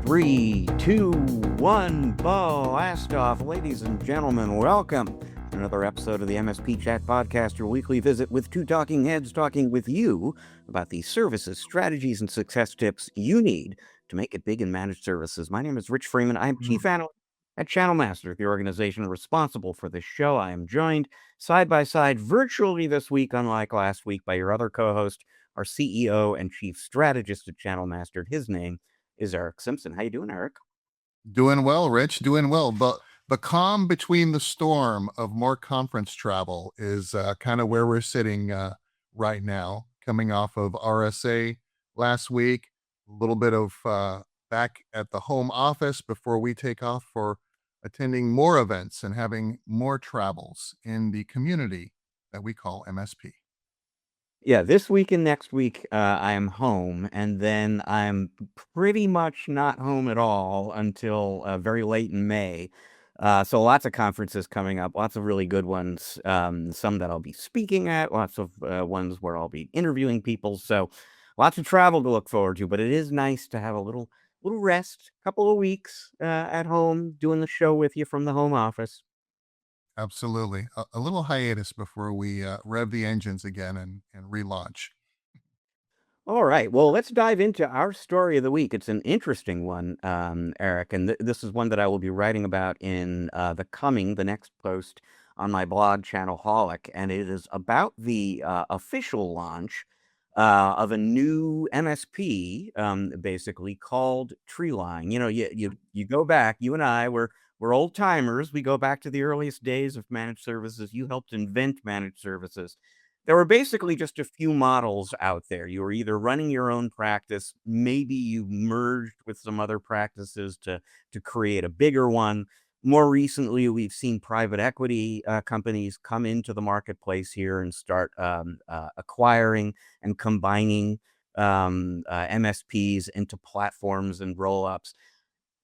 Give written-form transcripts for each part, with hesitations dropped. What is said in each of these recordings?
Three, two, one, blast off. Ladies and gentlemen, welcome to another episode of the MSP Chat Podcast, your weekly visit with two talking heads talking with you about the services, strategies, and success tips you need to make it big in managed services. My name is Rich Freeman. I am Chief Analyst at Channel Master, the organization responsible for this show. I am joined side by side virtually this week, unlike last week, by your other co-host, our CEO and Chief Strategist at Channel Master. His name is Eric Simpson. How you doing, Eric? Doing well, Rich. Doing well. But the calm between the storm of more conference travel is kind of where we're sitting right now, coming off of RSA last week, a little bit of back at the home office before we take off for attending more events and having more travels in the community that we call MSP. Yeah, this week and next week, I am home, and then I'm pretty much not home at all until very late in May. So lots of conferences coming up, lots of really good ones, some that I'll be speaking at, lots of ones where I'll be interviewing people. So lots of travel to look forward to, but it is nice to have a little rest, couple of weeks at home, doing the show with you from the home office. Absolutely. A little hiatus before we rev the engines again and relaunch. All right. Well, let's dive into our story of the week. It's an interesting one, Eric, and this is one that I will be writing about in the next post on my blog, Channelholic, and it is about the official launch of a new MSP, basically called Treeline. You know, you go back. You and I we're old timers. We go back to the earliest days of managed services. You helped invent managed services. There were basically just a few models out there. You were either running your own practice, maybe you merged with some other practices to create a bigger one. More recently, we've seen private equity companies come into the marketplace here and start acquiring and combining MSPs into platforms and roll-ups.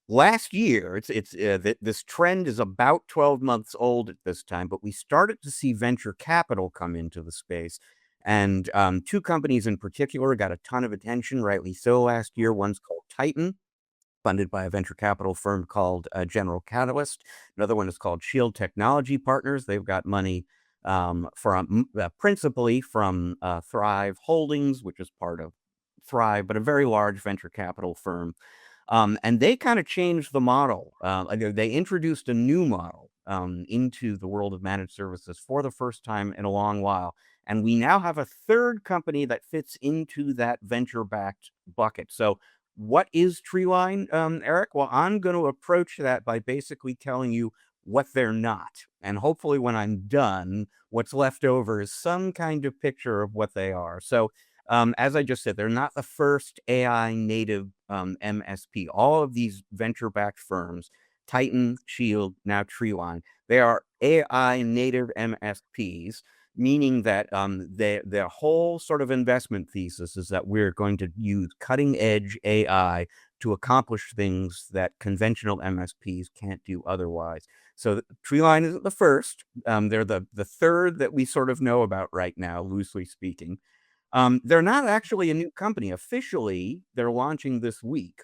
Last year, this trend is about 12 months old at this time, but we started to see venture capital come into the space. And two companies in particular got a ton of attention, rightly so, last year. One's called Titan, funded by a venture capital firm called General Catalyst. Another one is called Shield Technology Partners. They've got money from principally from Thrive Holdings, which is part of Thrive, but a very large venture capital firm. And they kind of changed the model. They introduced a new model into the world of managed services for the first time in a long while. And we now have a third company that fits into that venture-backed bucket. So what is Treeline, Eric? Well, I'm going to approach that by basically telling you what they're not. And hopefully when I'm done, what's left over is some kind of picture of what they are. So as I just said, they're not the first AI native MSP. All of these venture-backed firms, Titan, Shield, now Treeline, they are AI native MSPs, meaning that their whole sort of investment thesis is that we're going to use cutting-edge AI to accomplish things that conventional MSPs can't do otherwise. So Treeline isn't the first. They're the third that we sort of know about right now, loosely speaking. They're not actually a new company. Officially, they're launching this week.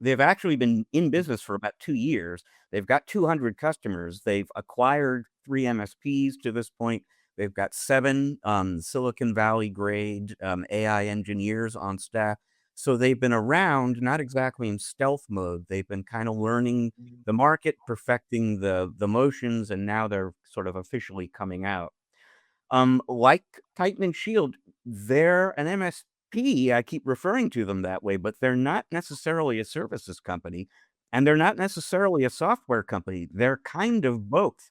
They've actually been in business for about 2 years. They've got 200 customers. They've acquired 3 MSPs to this point. They've got 7 Silicon Valley grade AI engineers on staff. So they've been around, not exactly in stealth mode. They've been kind of learning the market, perfecting the motions, and now they're sort of officially coming out. Like Titan and Shield, they're an MSP. I keep referring to them that way, but they're not necessarily a services company, and they're not necessarily a software company. They're kind of both.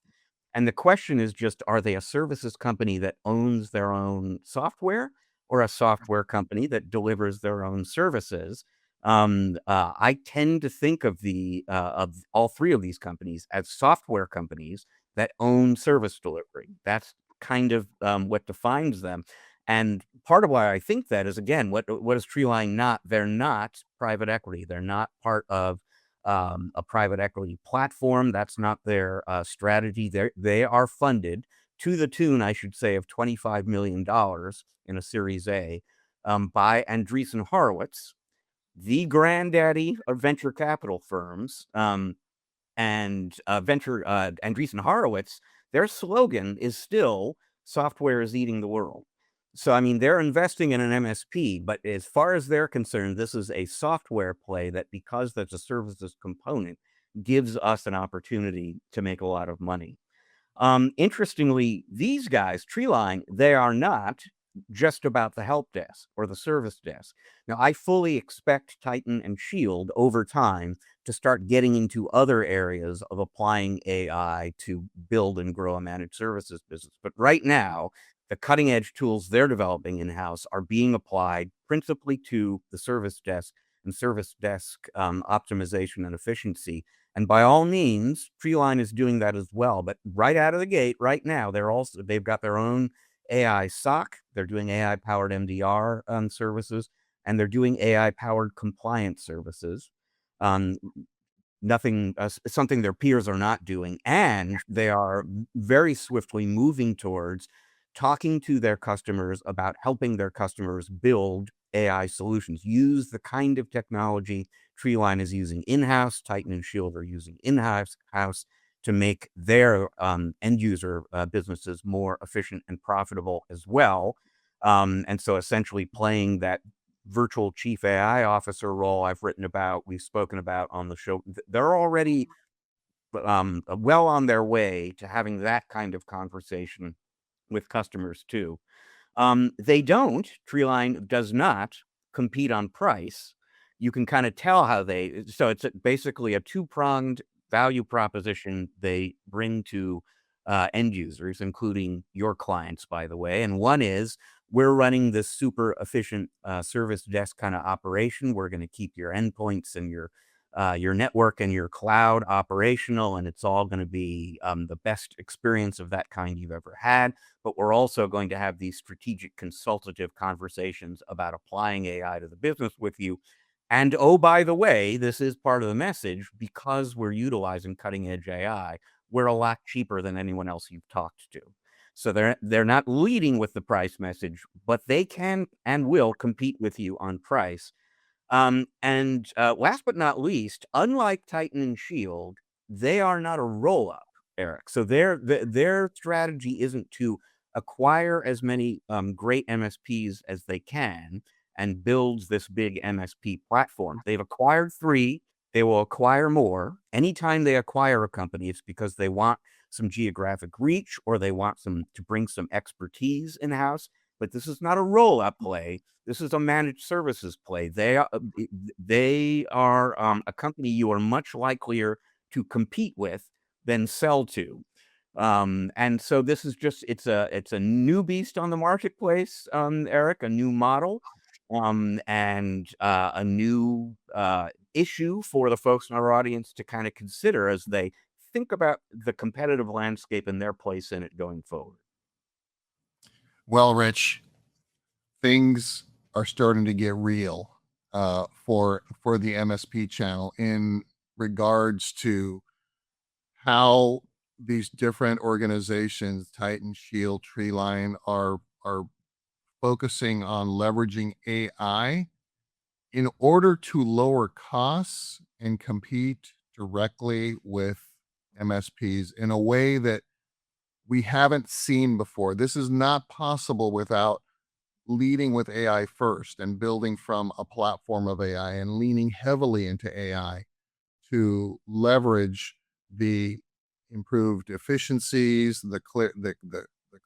And the question is just, are they a services company that owns their own software or a software company that delivers their own services? I tend to think of of all 3 of these companies as software companies that own service delivery. That's kind of what defines them. And part of why I think that is, again, what is Treeline not? They're not private equity. They're not part of a private equity platform. That's not their strategy. They are funded to the tune, I should say, of $25 million in a Series A by Andreessen Horowitz, the granddaddy of venture capital firms, and Andreessen Horowitz, their slogan is still "Software is eating the world." So, I mean, they're investing in an MSP, but as far as they're concerned, this is a software play that, because there's a services component, gives us an opportunity to make a lot of money. Interestingly, these guys, Treeline, they are not just about the help desk or the service desk. Now, I fully expect Titan and Shield over time to start getting into other areas of applying AI to build and grow a managed services business. But right now, the cutting edge tools they're developing in house are being applied principally to the service desk and service desk optimization and efficiency. And by all means, Treeline is doing that as well. But right out of the gate, right now, they've got their own AI SOC. They're doing AI powered MDR services, and they're doing AI powered compliance services. Um, Nothing, something their peers are not doing, and they are very swiftly moving towards talking to their customers about helping their customers build AI solutions, use the kind of technology Treeline is using in-house, Titan and Shield are using in-house to make their end user businesses more efficient and profitable as well. And so essentially playing that virtual chief AI officer role I've written about, we've spoken about on the show. They're already well on their way to having that kind of conversation with customers too. Treeline does not compete on price. You can kind of tell how so it's basically a two-pronged value proposition they bring to end users, including your clients, by the way. And one is, we're running this super efficient service desk kind of operation. We're going to keep your endpoints and your network and your cloud operational, and it's all going to be the best experience of that kind you've ever had. But we're also going to have these strategic consultative conversations about applying AI to the business with you. And oh, by the way, this is part of the message, because we're utilizing cutting edge AI, we're a lot cheaper than anyone else you've talked to. So they're not leading with the price message, but they can and will compete with you on price. And last but not least, unlike Titan and Shield, they are not a roll up, Eric. So their strategy isn't to acquire as many great MSPs as they can and build this big MSP platform. They've acquired 3. They will acquire more. Anytime they acquire a company, it's because they want some geographic reach, or they want to bring some expertise in house. But this is not a roll up play. This is a managed services play. They are a company you are much likelier to compete with than sell to. And so this is just, it's a new beast on the marketplace, Eric, a new model, and a new issue for the folks in our audience to kind of consider as they think about the competitive landscape and their place in it going forward. Well, Rich, things are starting to get real for the MSP channel in regards to how these different organizations, Titan, Shield, Treeline, are focusing on leveraging AI in order to lower costs and compete directly with MSPs in a way that we haven't seen before. This is not possible without leading with AI first and building from a platform of AI and leaning heavily into AI to leverage the improved efficiencies, the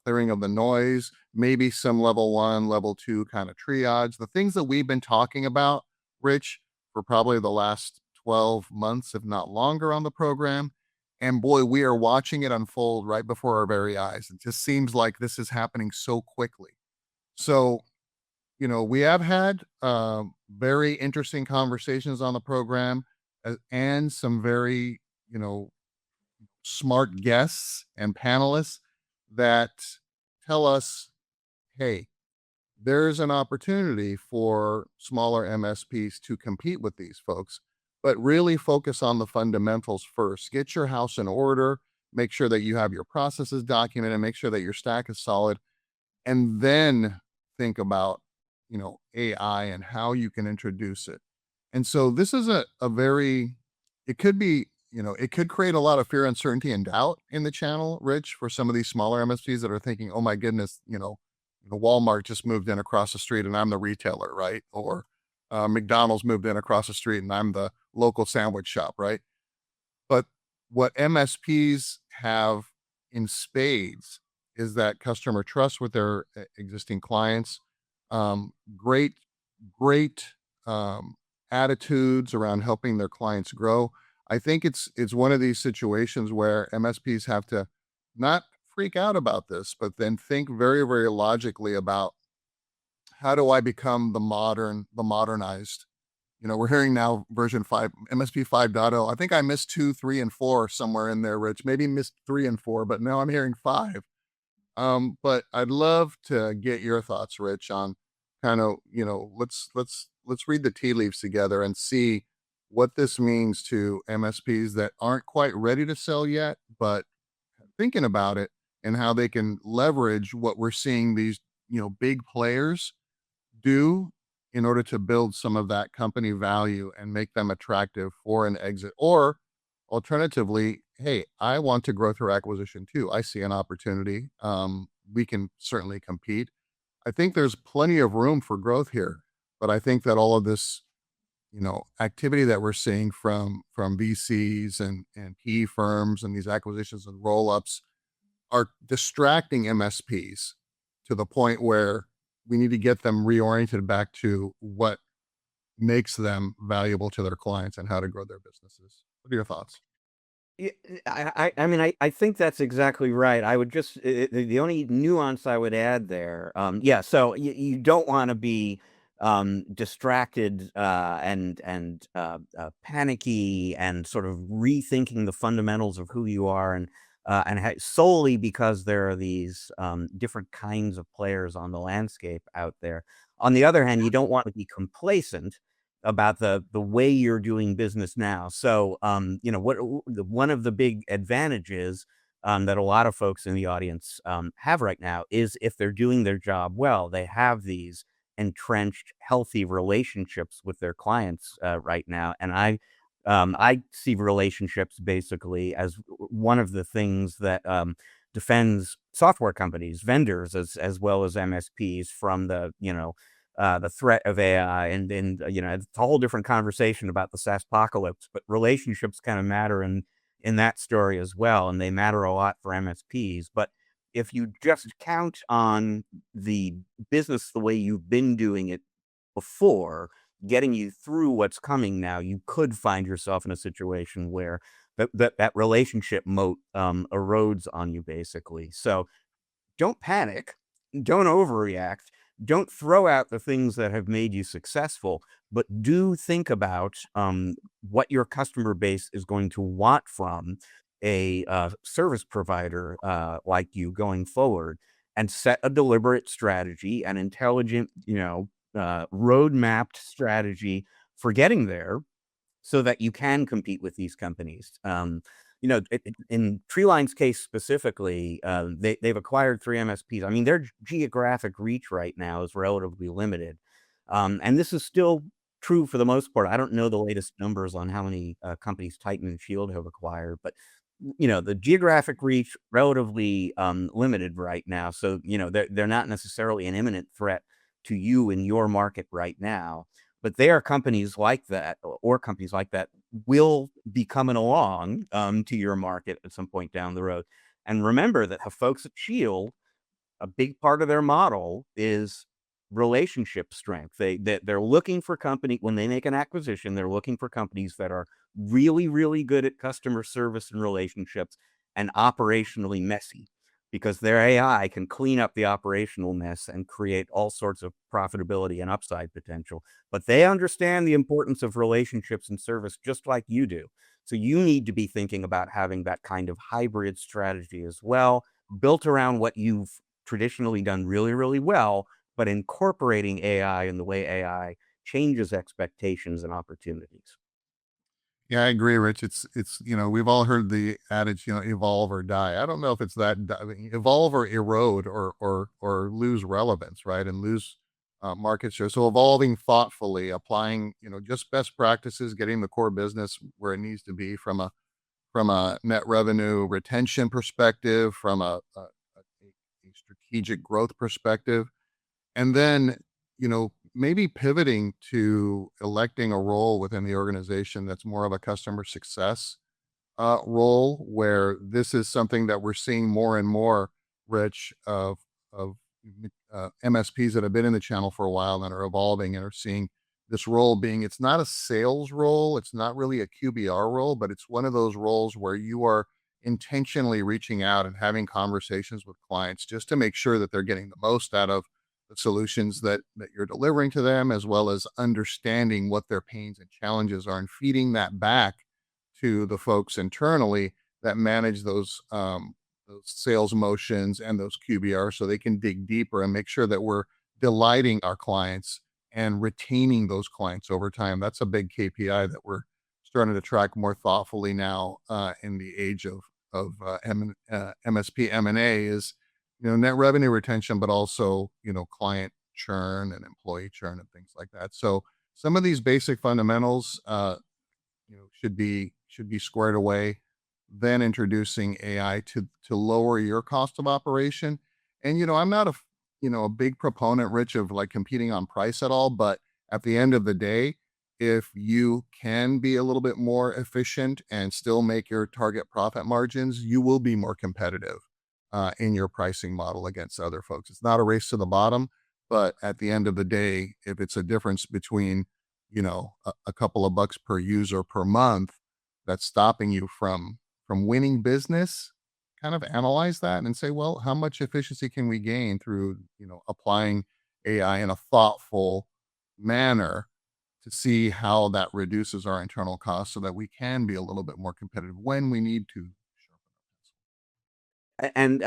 clearing of the noise, maybe some level 1, level 2 kind of triage, the things that we've been talking about, Rich, for probably the last 12 months, if not longer, on the program. And boy, we are watching it unfold right before our very eyes. It just seems like this is happening so quickly. So, we have had very interesting conversations on the program, and some very, smart guests and panelists that tell us, hey, there's an opportunity for smaller MSPs to compete with these folks, but really focus on the fundamentals first. Get your house in order, make sure that you have your processes documented, make sure that your stack is solid, and then think about, AI and how you can introduce it. And so this is a very, it could be, it could create a lot of fear, uncertainty, and doubt in the channel, Rich, for some of these smaller MSPs that are thinking, oh my goodness, Walmart just moved in across the street and I'm the retailer, right? Or McDonald's moved in across the street and I'm the local sandwich shop, right? But what MSPs have in spades is that customer trust with their existing clients, great, great attitudes around helping their clients grow. I think it's one of these situations where MSPs have to not freak out about this, but then think very, very logically about how do I become the modernized. We're hearing now version 5, MSP 5.0. I think I missed 2, 3, and 4 somewhere in there, Rich. Maybe missed 3 and 4, but now I'm hearing 5. But I'd love to get your thoughts, Rich, on kind of, let's read the tea leaves together and see what this means to MSPs that aren't quite ready to sell yet, but thinking about it and how they can leverage what we're seeing these, big players do in order to build some of that company value and make them attractive for an exit. Or alternatively, hey, I want to grow through acquisition too. I see an opportunity. We can certainly compete. I think there's plenty of room for growth here, but I think that all of this, activity that we're seeing from VCs and PE firms and these acquisitions and roll-ups are distracting MSPs to the point where we need to get them reoriented back to what makes them valuable to their clients and how to grow their businesses. What are your thoughts? Yeah, I mean, I think that's exactly right. I would just the only nuance I would add there, yeah. So you don't want to be distracted and panicky and sort of rethinking the fundamentals of who you are and solely because there are these different kinds of players on the landscape out there. On the other hand, you don't want to be complacent about the way you're doing business now. So, one of the big advantages that a lot of folks in the audience have right now is if they're doing their job well, they have these entrenched, healthy relationships with their clients right now. And I see relationships basically as one of the things that defends software companies, vendors, as well as MSPs from the threat of AI, and it's a whole different conversation about the SaaS apocalypse, but relationships kind of matter in that story as well, and they matter a lot for MSPs. But if you just count on the business the way you've been doing it before, getting you through what's coming now, you could find yourself in a situation where that relationship moat erodes on you, basically. So don't panic, don't overreact, don't throw out the things that have made you successful, but do think about what your customer base is going to want from a service provider like you going forward, and set a deliberate strategy, an intelligent, road mapped strategy for getting there so that you can compete with these companies. In Treeline's case specifically, they've acquired 3 MSPs. I mean, their geographic reach right now is relatively limited, and this is still true for the most part. I don't know the latest numbers on how many companies Titan and Shield have acquired, but the geographic reach relatively limited right now. So they're not necessarily an imminent threat to you in your market right now. But they are companies like that, or companies like that will be coming along to your market at some point down the road. And remember that the folks at Shield, a big part of their model is relationship strength. They're looking for company when they make an acquisition, they're looking for companies that are really, really good at customer service and relationships and operationally messy, because their AI can clean up the operational mess and create all sorts of profitability and upside potential. But they understand the importance of relationships and service just like you do. So you need to be thinking about having that kind of hybrid strategy as well, built around what you've traditionally done really, really well, but incorporating AI in the way AI changes expectations and opportunities. Yeah, I agree, Rich. It's we've all heard the adage, evolve or die. I don't know if it's that evolve or erode or lose relevance, right? And lose market share. So evolving thoughtfully, applying, just best practices, getting the core business where it needs to be from a net revenue retention perspective, from a strategic growth perspective, and then, maybe pivoting to electing a role within the organization that's more of a customer success role, where this is something that we're seeing more and more, Rich, of MSPs that have been in the channel for a while and are evolving and are seeing this role being, it's not a sales role, it's not really a QBR role, but it's one of those roles where you are intentionally reaching out and having conversations with clients just to make sure that they're getting the most out of the solutions that you're delivering to them, as well as understanding what their pains and challenges are and feeding that back to the folks internally that manage those sales motions and those QBRs, so they can dig deeper and make sure that we're delighting our clients and retaining those clients over time. That's a big KPI that we're starting to track more thoughtfully now, in the age of MSP M&A, is, net revenue retention, but also, client churn and employee churn and things like that. So some of these basic fundamentals, should be squared away. Then introducing AI to lower your cost of operation. And I'm not a big proponent, Rich, of like competing on price at all. But at the end of the day, if you can be a little bit more efficient and still make your target profit margins, you will be more competitive in your pricing model against other folks. It's not a race to the bottom, but at the end of the day, if it's a difference between, a couple of bucks per user per month that's stopping you from winning business, kind of analyze that and say, well, how much efficiency can we gain through, applying AI in a thoughtful manner to see how that reduces our internal costs so that we can be a little bit more competitive when we need to sharpen our pencil. And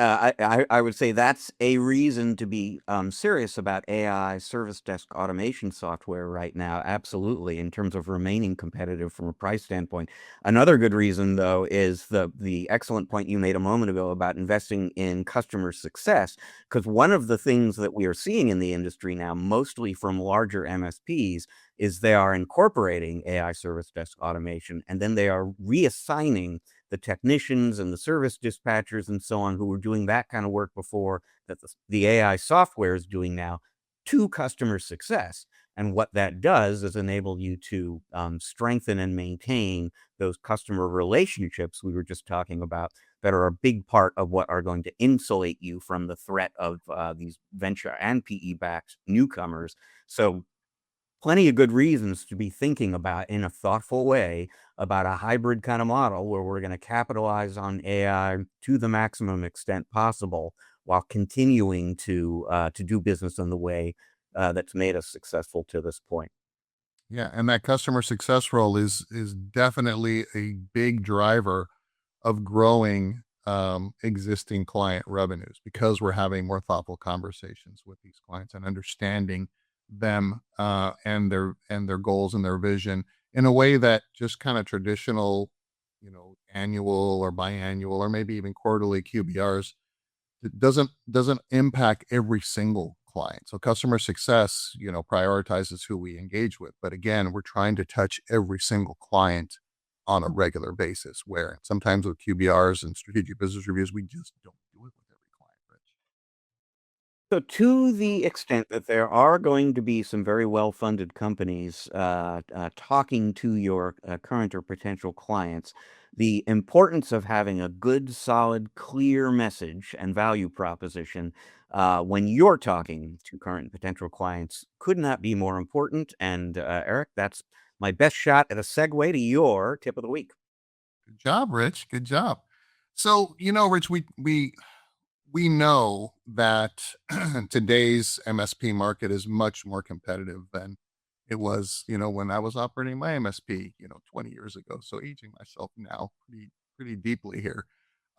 I would say that's a reason to be serious about AI service desk automation software right now. Absolutely, in terms of remaining competitive from a price standpoint. Another good reason, though, is the excellent point you made a moment ago about investing in customer success. Because one of the things that we are seeing in the industry now, mostly from larger MSPs, is they are incorporating AI service desk automation, and then they are reassigning the technicians and the service dispatchers and so on who were doing that kind of work before, that the AI software is doing now, to customer success. And what that does is enable you to strengthen and maintain those customer relationships we were just talking about, that are a big part of what are going to insulate you from the threat of these venture and PE-backed newcomers. So plenty of good reasons to be thinking about, in a thoughtful way, about a hybrid kind of model where we're going to capitalize on AI to the maximum extent possible, while continuing to do business in the way that's made us successful to this point. Yeah, and that customer success role is definitely a big driver of growing existing client revenues, because we're having more thoughtful conversations with these clients and understanding them, and their goals and their vision in a way that just kind of traditional, annual or biannual or maybe even quarterly QBRs, it doesn't impact every single client. So customer success, prioritizes who we engage with. But again, we're trying to touch every single client on a regular basis, where sometimes with QBRs and strategic business reviews, we just don't do it with every client, Rich. So, to the extent that there are going to be some very well-funded companies talking to your current or potential clients, the importance of having a good, solid, clear message and value proposition when you're talking to current and potential clients could not be more important. And Eric, that's my best shot at a segue to your tip of the week. Good job, Rich. Good job. So, Rich, we know that today's MSP market is much more competitive than it was, when I was operating my MSP, 20 years ago. So aging myself now pretty deeply here.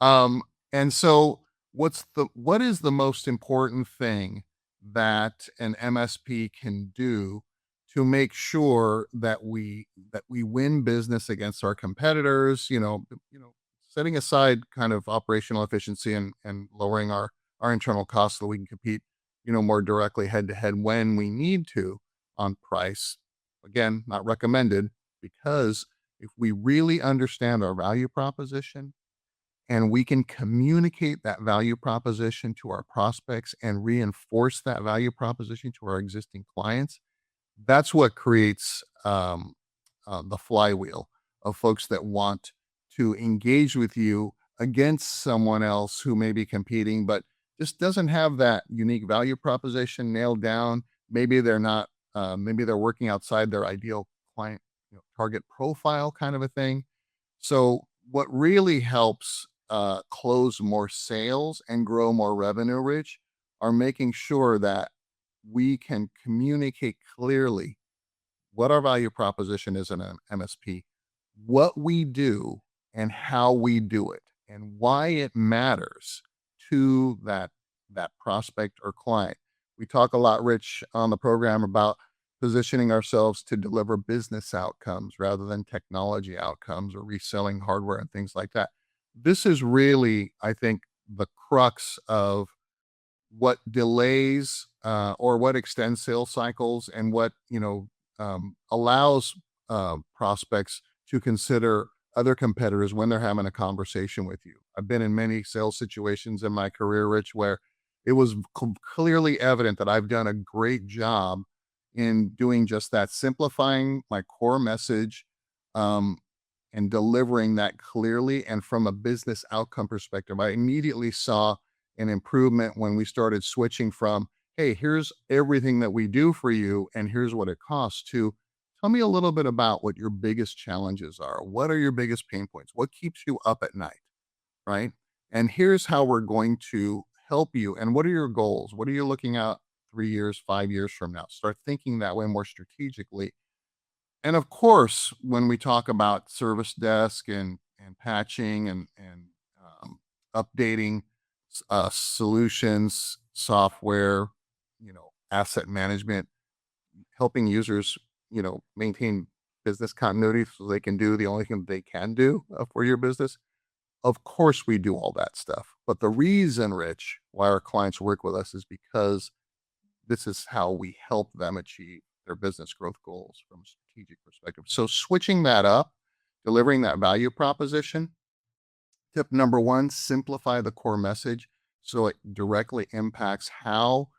Um, and so what is the most important thing that an MSP can do to make sure that we win business against our competitors, setting aside kind of operational efficiency and lowering our internal costs so we can compete more directly head to head when we need to on price. Again, not recommended, because if we really understand our value proposition and we can communicate that value proposition to our prospects and reinforce that value proposition to our existing clients, that's what creates the flywheel of folks that want to engage with you against someone else who may be competing, but just doesn't have that unique value proposition nailed down. Maybe they're not, maybe they're working outside their ideal client, target profile kind of a thing. So, what really helps close more sales and grow more revenue, Rich, are making sure that we can communicate clearly what our value proposition is in an MSP, what we do, and how we do it, and why it matters to that prospect or client. We talk a lot, Rich, on the program about positioning ourselves to deliver business outcomes rather than technology outcomes or reselling hardware and things like that. This is really, I think, the crux of what delays or what extends sales cycles, and what allows prospects to consider other competitors when they're having a conversation with you. I've been in many sales situations in my career, Rich, where it was clearly evident that I've done a great job in doing just that, simplifying my core message, um, and delivering that clearly and from a business outcome perspective. I immediately saw an improvement when we started switching from, hey, here's everything that we do for you and here's what it costs, to tell me a little bit about what your biggest challenges are. What are your biggest pain points? What keeps you up at night? Right. And here's how we're going to help you. And what are your goals? What are you looking at 3 years, 5 years from now? Start thinking that way more strategically. And of course, when we talk about service desk and patching and updating solutions, software, asset management, helping users, maintain business continuity so they can do the only thing they can do for your business. Of course, we do all that stuff. But the reason, Rich, why our clients work with us is because this is how we help them achieve their business growth goals from a strategic perspective. So, switching that up, delivering that value proposition. Tip number one, simplify the core message so it directly impacts how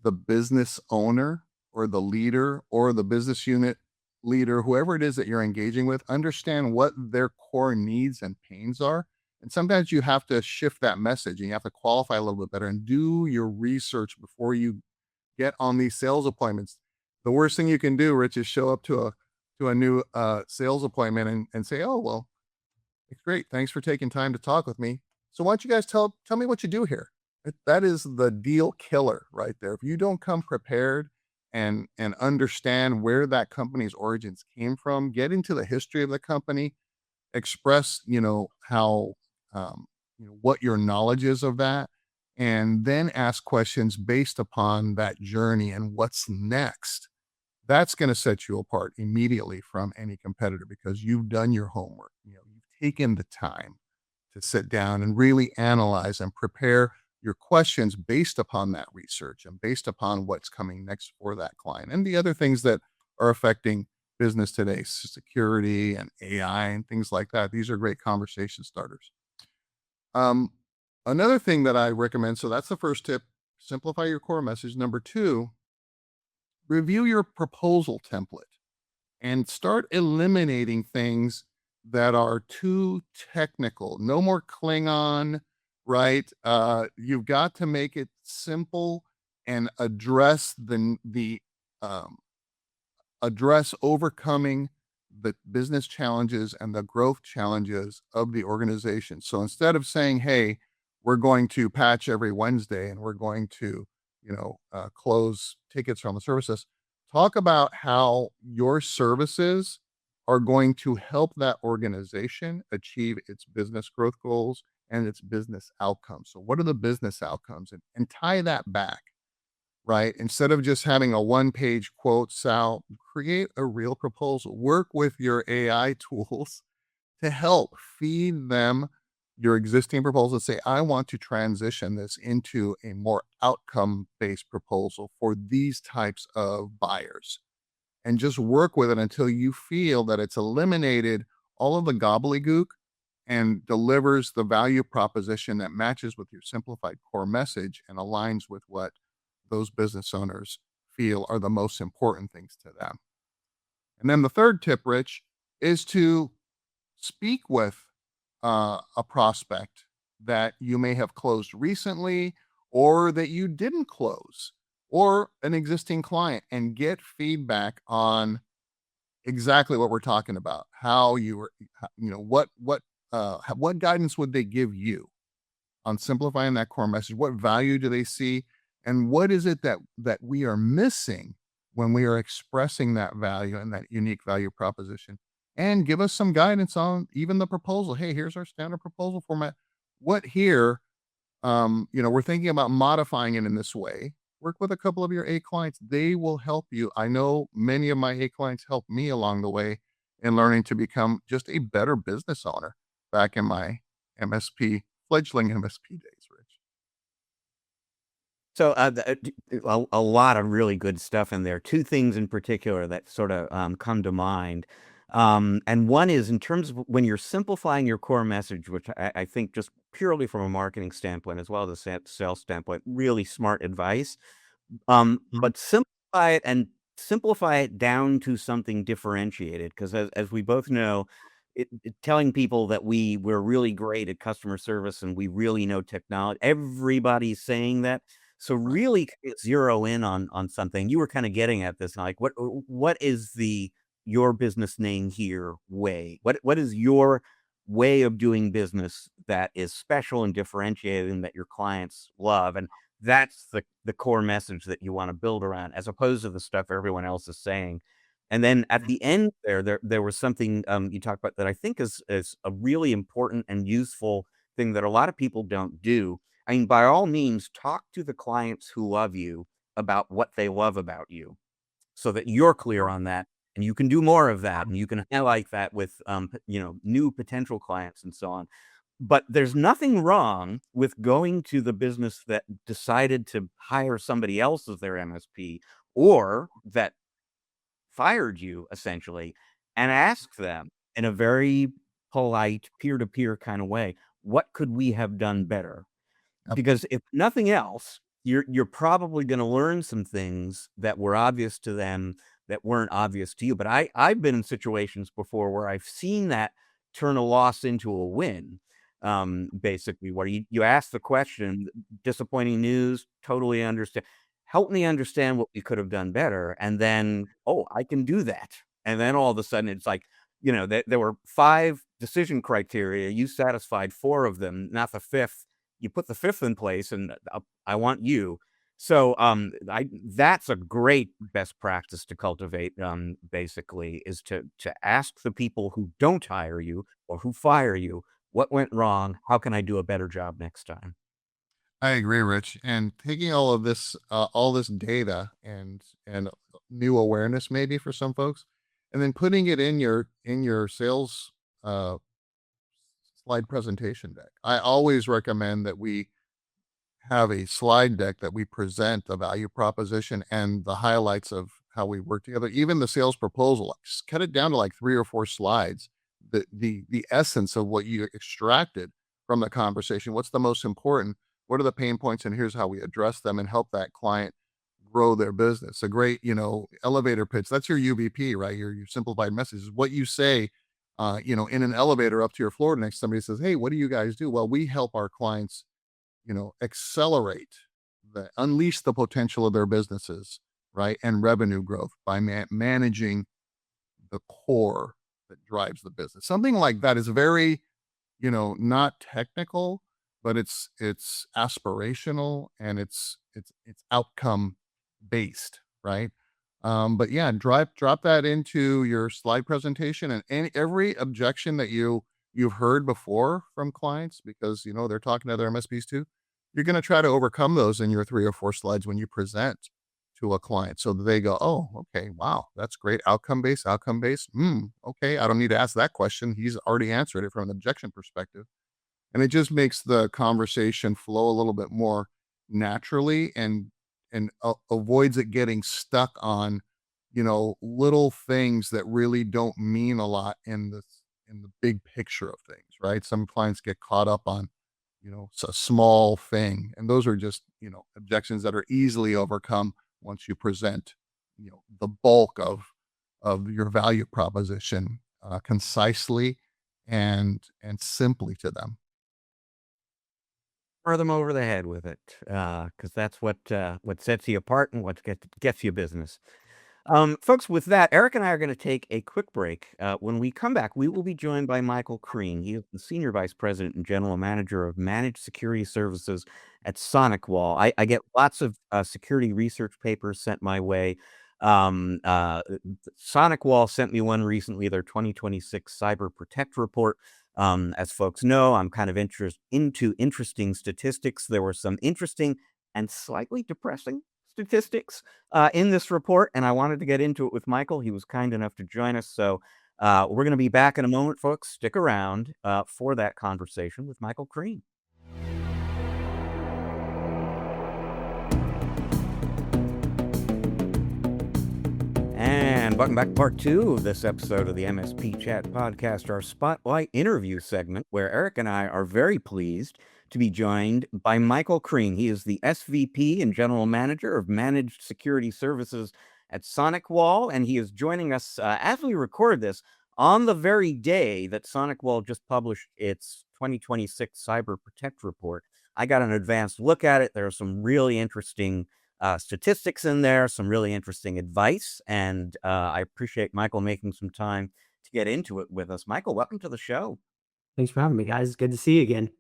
the business owner or the leader or the business unit leader, whoever it is that you're engaging with, understand what their core needs and pains are. And sometimes you have to shift that message and you have to qualify a little bit better and do your research before you get on these sales appointments. The worst thing you can do, Rich, is show up to a new sales appointment and say, "Oh, well, it's great. Thanks for taking time to talk with me. So why don't you guys tell me what you do here?" That is the deal killer right there. If you don't come prepared and understand where that company's origins came from, get into the history of the company, express, how, what your knowledge is of that, and then ask questions based upon that journey and what's next. That's going to set you apart immediately from any competitor because you've done your homework. You've taken the time to sit down and really analyze and prepare your questions based upon that research and based upon what's coming next for that client and the other things that are affecting business today, security and AI and things like that. These are great conversation starters. Um, Another thing that I recommend, so that's the first tip, simplify your core message. Number two, review your proposal template and start eliminating things that are too technical. No more Klingon, right? You've got to make it simple and address the um, address overcoming the business challenges and the growth challenges of the organization. So instead of saying, "Hey, we're going to patch every Wednesday and we're going to, close tickets from the services," talk about how your services are going to help that organization achieve its business growth goals and its business outcomes. So, what are the business outcomes? And tie that back, right? Instead of just having a one-page quote, Sal, create a real proposal. Work with your AI tools to help feed them your existing proposal, say, I want to transition this into a more outcome based proposal for these types of buyers, and just work with it until you feel that it's eliminated all of the gobbledygook and delivers the value proposition that matches with your simplified core message and aligns with what those business owners feel are the most important things to them. And then the third tip, Rich, is to speak with a prospect that you may have closed recently or that you didn't close, or an existing client, and get feedback on exactly what we're talking about. How you were, what guidance would they give you on simplifying that core message? What value do they see? And what is it that we are missing when we are expressing that value and that unique value proposition? And give us some guidance on even the proposal. Hey, here's our standard proposal format. What here, we're thinking about modifying it in this way. Work with a couple of your A clients. They will help you. I know many of my A clients helped me along the way in learning to become just a better business owner back in my MSP, fledgling MSP days, Rich. So a lot of really good stuff in there. Two things in particular that sort of come to mind. And one is in terms of when you're simplifying your core message, which I think just purely from a marketing standpoint as well as a sales standpoint, really smart advice. Mhm. But simplify it down to something differentiated, because as we both know, telling people that we're really great at customer service and we really know technology, everybody's saying that. So Right. really zero in on something. You were kind of getting at this, like what is the your business name here way? What is your way of doing business that is special and differentiated and that your clients love? And that's the core message that you wanna build around, as opposed to the stuff everyone else is saying. And then at the end there was something, you talked about that I think is a really important and useful thing that a lot of people don't do. I mean, by all means, talk to the clients who love you about what they love about you, so that you're clear on that, and you can do more of that, and you can highlight that with, new potential clients and so on. But there's nothing wrong with going to the business that decided to hire somebody else as their MSP, or that fired you essentially, and ask them in a very polite peer-to-peer kind of way, "What could we have done better?" Because if nothing else, you're probably gonna learn some things that were obvious to them that weren't obvious to you. But I've been in situations before where I've seen that turn a loss into a win, basically, where you ask the question, "Disappointing news, totally understand. Help me understand what we could have done better," and then, "Oh, I can do that." And then all of a sudden, it's like, there were 5 decision criteria, you satisfied 4 of them, not the 5th. You put the 5th in place, and I want you. So, I that's a great best practice to cultivate, basically, is to ask the people who don't hire you or who fire you, "What went wrong? How can I do a better job next time?" I agree, Rich. And taking all this data and new awareness maybe for some folks, and then putting it in your sales uh, slide presentation deck. I always recommend that we have a slide deck that we present the value proposition and the highlights of how we work together. Even the sales proposal, like, just cut it down to like 3 or 4 slides. The essence of what you extracted from the conversation. What's the most important? What are the pain points? And here's how we address them and help that client grow their business. A great, elevator pitch. That's your UVP, right? Your simplified message is what you say. In an elevator up to your floor next, somebody says, "Hey, what do you guys do?" Well, we help our clients accelerate unleash the potential of their businesses, right? And revenue growth by managing the core that drives the business. Something like that is very, not technical, but it's aspirational and it's outcome based, right? But yeah, drop that into your slide presentation, and every objection that you've heard before from clients, because they're talking to other MSPs too. You're going to try to overcome those in your 3 or 4 slides when you present to a client, so that they go, "Oh, okay, wow, that's great. Outcome based. Okay, I don't need to ask that question. He's already answered it from an objection perspective." and it just makes the conversation flow a little bit more naturally, and avoids it getting stuck on, little things that really don't mean a lot in the big picture of things, right? Some clients get caught up on, a small thing, and those are just, objections that are easily overcome once you present, the bulk of your value proposition concisely and simply to them. Throw them over the head with it, because that's what sets you apart and what gets you business. Folks, with that, Eric and I are going to take a quick break. When we come back, we will be joined by Michael Crean. He is the Senior Vice President and General Manager of Managed Security Services at SonicWall. I get lots of security research papers sent my way. SonicWall sent me one recently, their 2026 Cyber Protect Report. As folks know, I'm kind of into interesting statistics. There were some interesting and slightly depressing statistics in this report, and I wanted to get into it with Michael. He was kind enough to join us. So we're going to be back in a moment, folks. Stick around for that conversation with Michael Crean. And welcome back to part two of this episode of the MSP Chat Podcast, our spotlight interview segment, where Eric and I are very pleased to be joined by Michael Crean. He is the SVP and General Manager of Managed Security Services at SonicWall, and he is joining us as we record this on the very day that SonicWall just published its 2026 Cyber Protect Report. I got an advanced look at it. There are some really interesting statistics in there, some really interesting advice, and I appreciate Michael making some time to get into it with us. Michael, welcome to the show. Thanks for having me, guys. Good to see you again.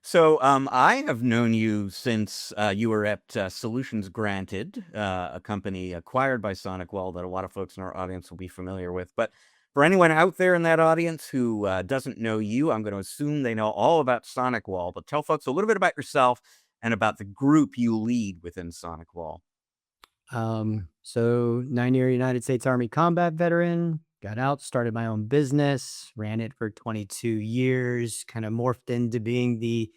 So I have known you since you were at Solutions Granted, a company acquired by SonicWall that a lot of folks in our audience will be familiar with. But for anyone out there in that audience who doesn't know you, I'm going to assume they know all about SonicWall. But tell folks a little bit about yourself and about the group you lead within SonicWall. So 9-year United States Army combat veteran, got out, started my own business, ran it for 22 years, kind of morphed into being the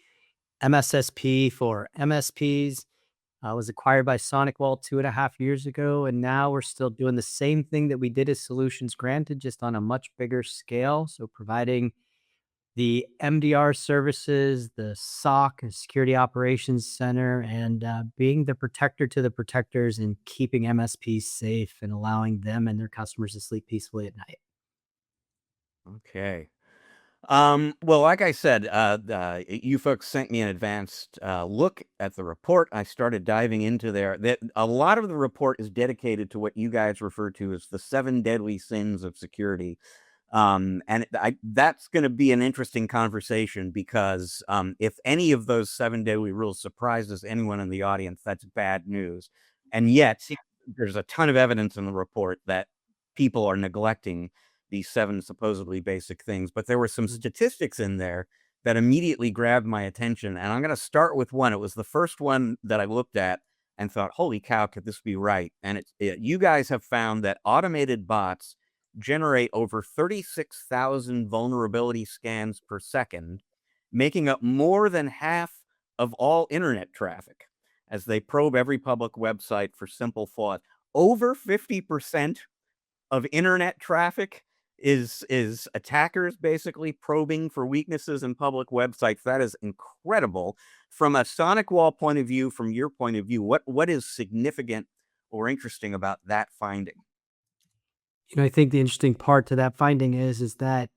MSSP for MSPs. I was acquired by SonicWall 2.5 years ago, and now we're still doing the same thing that we did as Solutions Granted, just on a much bigger scale. So providing the MDR services, the SOC, and Security Operations Center, and being the protector to the protectors and keeping MSPs safe and allowing them and their customers to sleep peacefully at night. Okay. Well, like I said, you folks sent me an advanced look at the report. I started diving into there. That a lot of the report is dedicated to what you guys refer to as the 7 deadly sins of security. That's going to be an interesting conversation because if any of those 7 deadly rules surprises anyone in the audience, that's bad news. And yet, there's a ton of evidence in the report that people are neglecting these 7 supposedly basic things. But there were some statistics in there that immediately grabbed my attention. And I'm going to start with one. It was the first one that I looked at and thought, holy cow, could this be right? And you guys have found that automated bots generate over 36,000 vulnerability scans per second, making up more than half of all internet traffic as they probe every public website for simple flaws. Over 50% of internet traffic is attackers basically probing for weaknesses in public websites. That is incredible. From a SonicWall point of view, from your point of view, what is significant or interesting about that finding? I think the interesting part to that finding is that,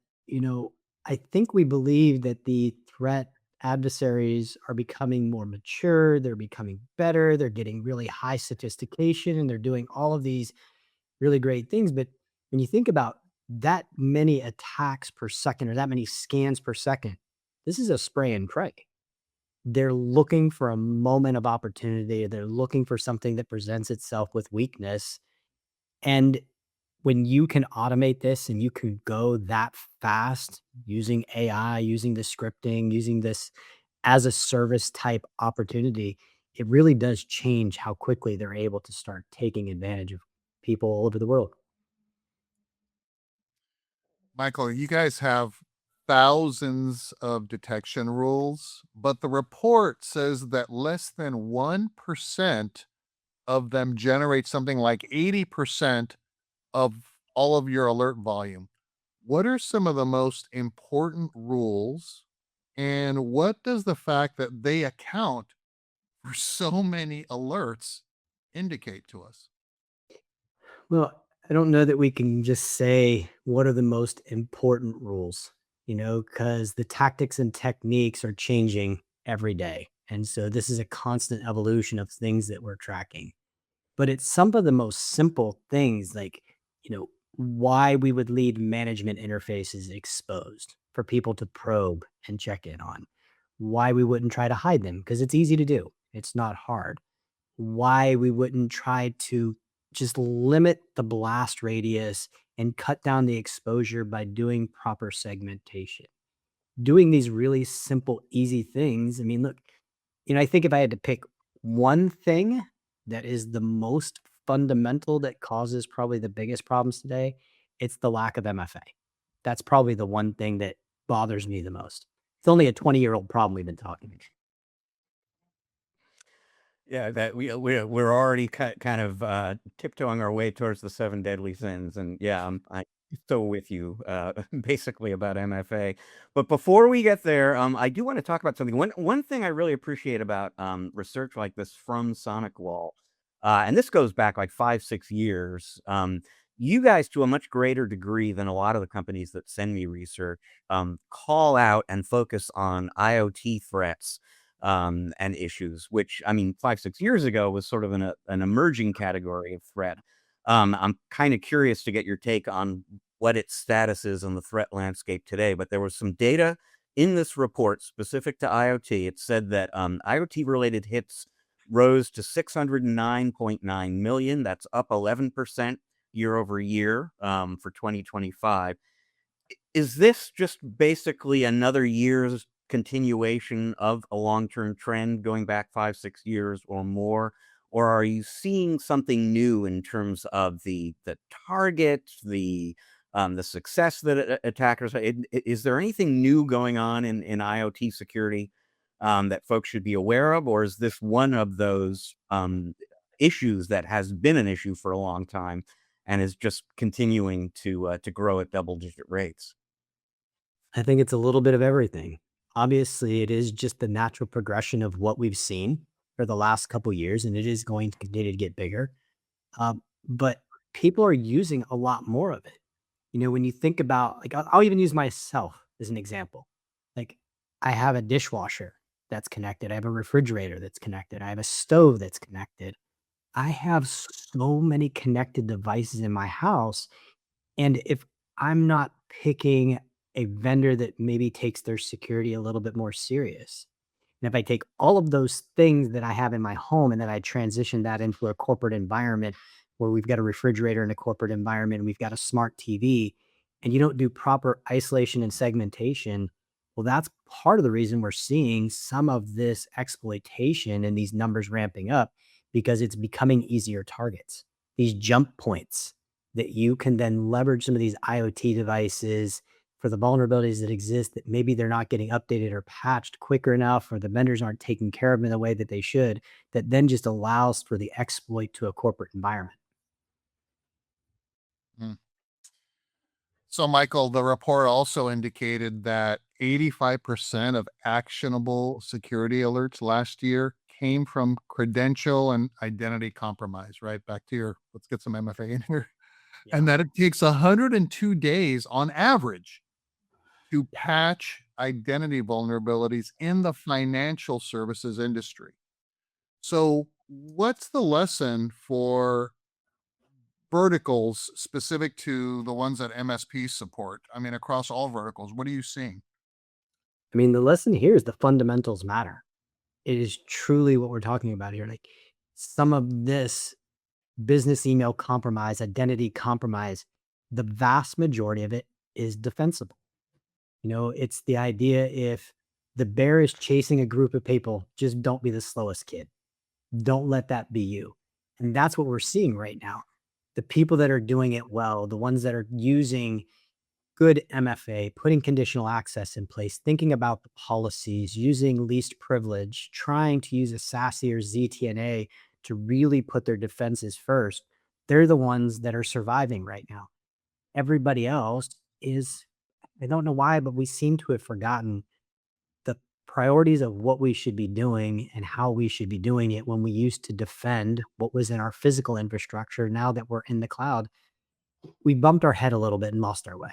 I think we believe that the threat adversaries are becoming more mature, they're becoming better, they're getting really high sophistication, and they're doing all of these really great things. But when you think about that many attacks per second or that many scans per second, this is a spray and pray. They're looking for a moment of opportunity. They're looking for something that presents itself with weakness. And when you can automate this and you can go that fast using AI, using the scripting, using this as a service type opportunity, it really does change how quickly they're able to start taking advantage of people all over the world. Michael, you guys have thousands of detection rules, but the report says that less than 1% of them generate something like 80% of all of your alert volume. What are some of the most important rules? And what does the fact that they account for so many alerts indicate to us? Well, I don't know that we can just say what are the most important rules, because the tactics and techniques are changing every day. And so this is a constant evolution of things that we're tracking. But it's some of the most simple things like, why we would leave management interfaces exposed for people to probe and check in on, why we wouldn't try to hide them because it's easy to do. It's not hard. Why we wouldn't try to just limit the blast radius and cut down the exposure by doing proper segmentation. Doing these really simple, easy things. I mean, look, I think if I had to pick one thing that is the most fundamental that causes probably the biggest problems today, it's the lack of MFA. That's probably the one thing that bothers me the most. It's only a 20-year-old problem we've been talking. Yeah, that we're already kind of tiptoeing our way towards the seven deadly sins, and yeah, I'm so with you, basically about MFA. But before we get there, I do want to talk about something. One thing I really appreciate about research like this from SonicWall, and this goes back like 5-6 years. You guys, to a much greater degree than a lot of the companies that send me research, call out and focus on IoT threats and issues, which I mean, 5-6 years ago was sort of an emerging category of threat. I'm kind of curious to get your take on what its status is on the threat landscape today. But there was some data in this report specific to IoT. It said that IoT related hits rose to 609.9 million. That's up 11% year over year for 2025. Is this just basically another year's continuation of a long-term trend going back 5-6 years or more? Or are you seeing something new in terms of the target, the success that attackers? Is there anything new going on in IoT security that folks should be aware of, or is this one of those issues that has been an issue for a long time and is just continuing to grow at double-digit rates? I think it's a little bit of everything. Obviously, it is just the natural progression of what we've seen for the last couple years, and it is going to continue to get bigger. But people are using a lot more of it. When you think about, like, I'll even use myself as an example. Like, I have a dishwasher that's connected. I have a refrigerator that's connected. I have a stove that's connected. I have so many connected devices in my house. And if I'm not picking a vendor that maybe takes their security a little bit more serious, and if I take all of those things that I have in my home and then I transition that into a corporate environment where we've got a refrigerator in a corporate environment, we've got a smart TV, and you don't do proper isolation and segmentation, well, that's part of the reason we're seeing some of this exploitation and these numbers ramping up because it's becoming easier targets. These jump points that you can then leverage some of these IoT devices for the vulnerabilities that exist that maybe they're not getting updated or patched quicker enough, or the vendors aren't taking care of them in the way that they should, that then just allows for the exploit to a corporate environment. Mm. So, Michael, the report also indicated that 85% of actionable security alerts last year came from credential and identity compromise, right? Back to your, let's get some MFA in here. Yeah. And that it takes 102 days on average to patch identity vulnerabilities in the financial services industry. So, what's the lesson for verticals specific to the ones that MSPs support? I mean, across all verticals, what are you seeing? I mean, the lesson here is the fundamentals matter. It is truly what we're talking about here. Like, some of this business email compromise, identity compromise, the vast majority of it is defensible. It's the idea, if the bear is chasing a group of people, just don't be the slowest kid. Don't let that be you. And that's what we're seeing right now. The people that are doing it well, the ones that are using good MFA, putting conditional access in place, thinking about the policies, using least privilege, trying to use a SASE or ZTNA to really put their defenses first, they're the ones that are surviving right now. Everybody else is, I don't know why, but we seem to have forgotten the priorities of what we should be doing and how we should be doing it when we used to defend what was in our physical infrastructure. Now that we're in the cloud, we bumped our head a little bit and lost our way.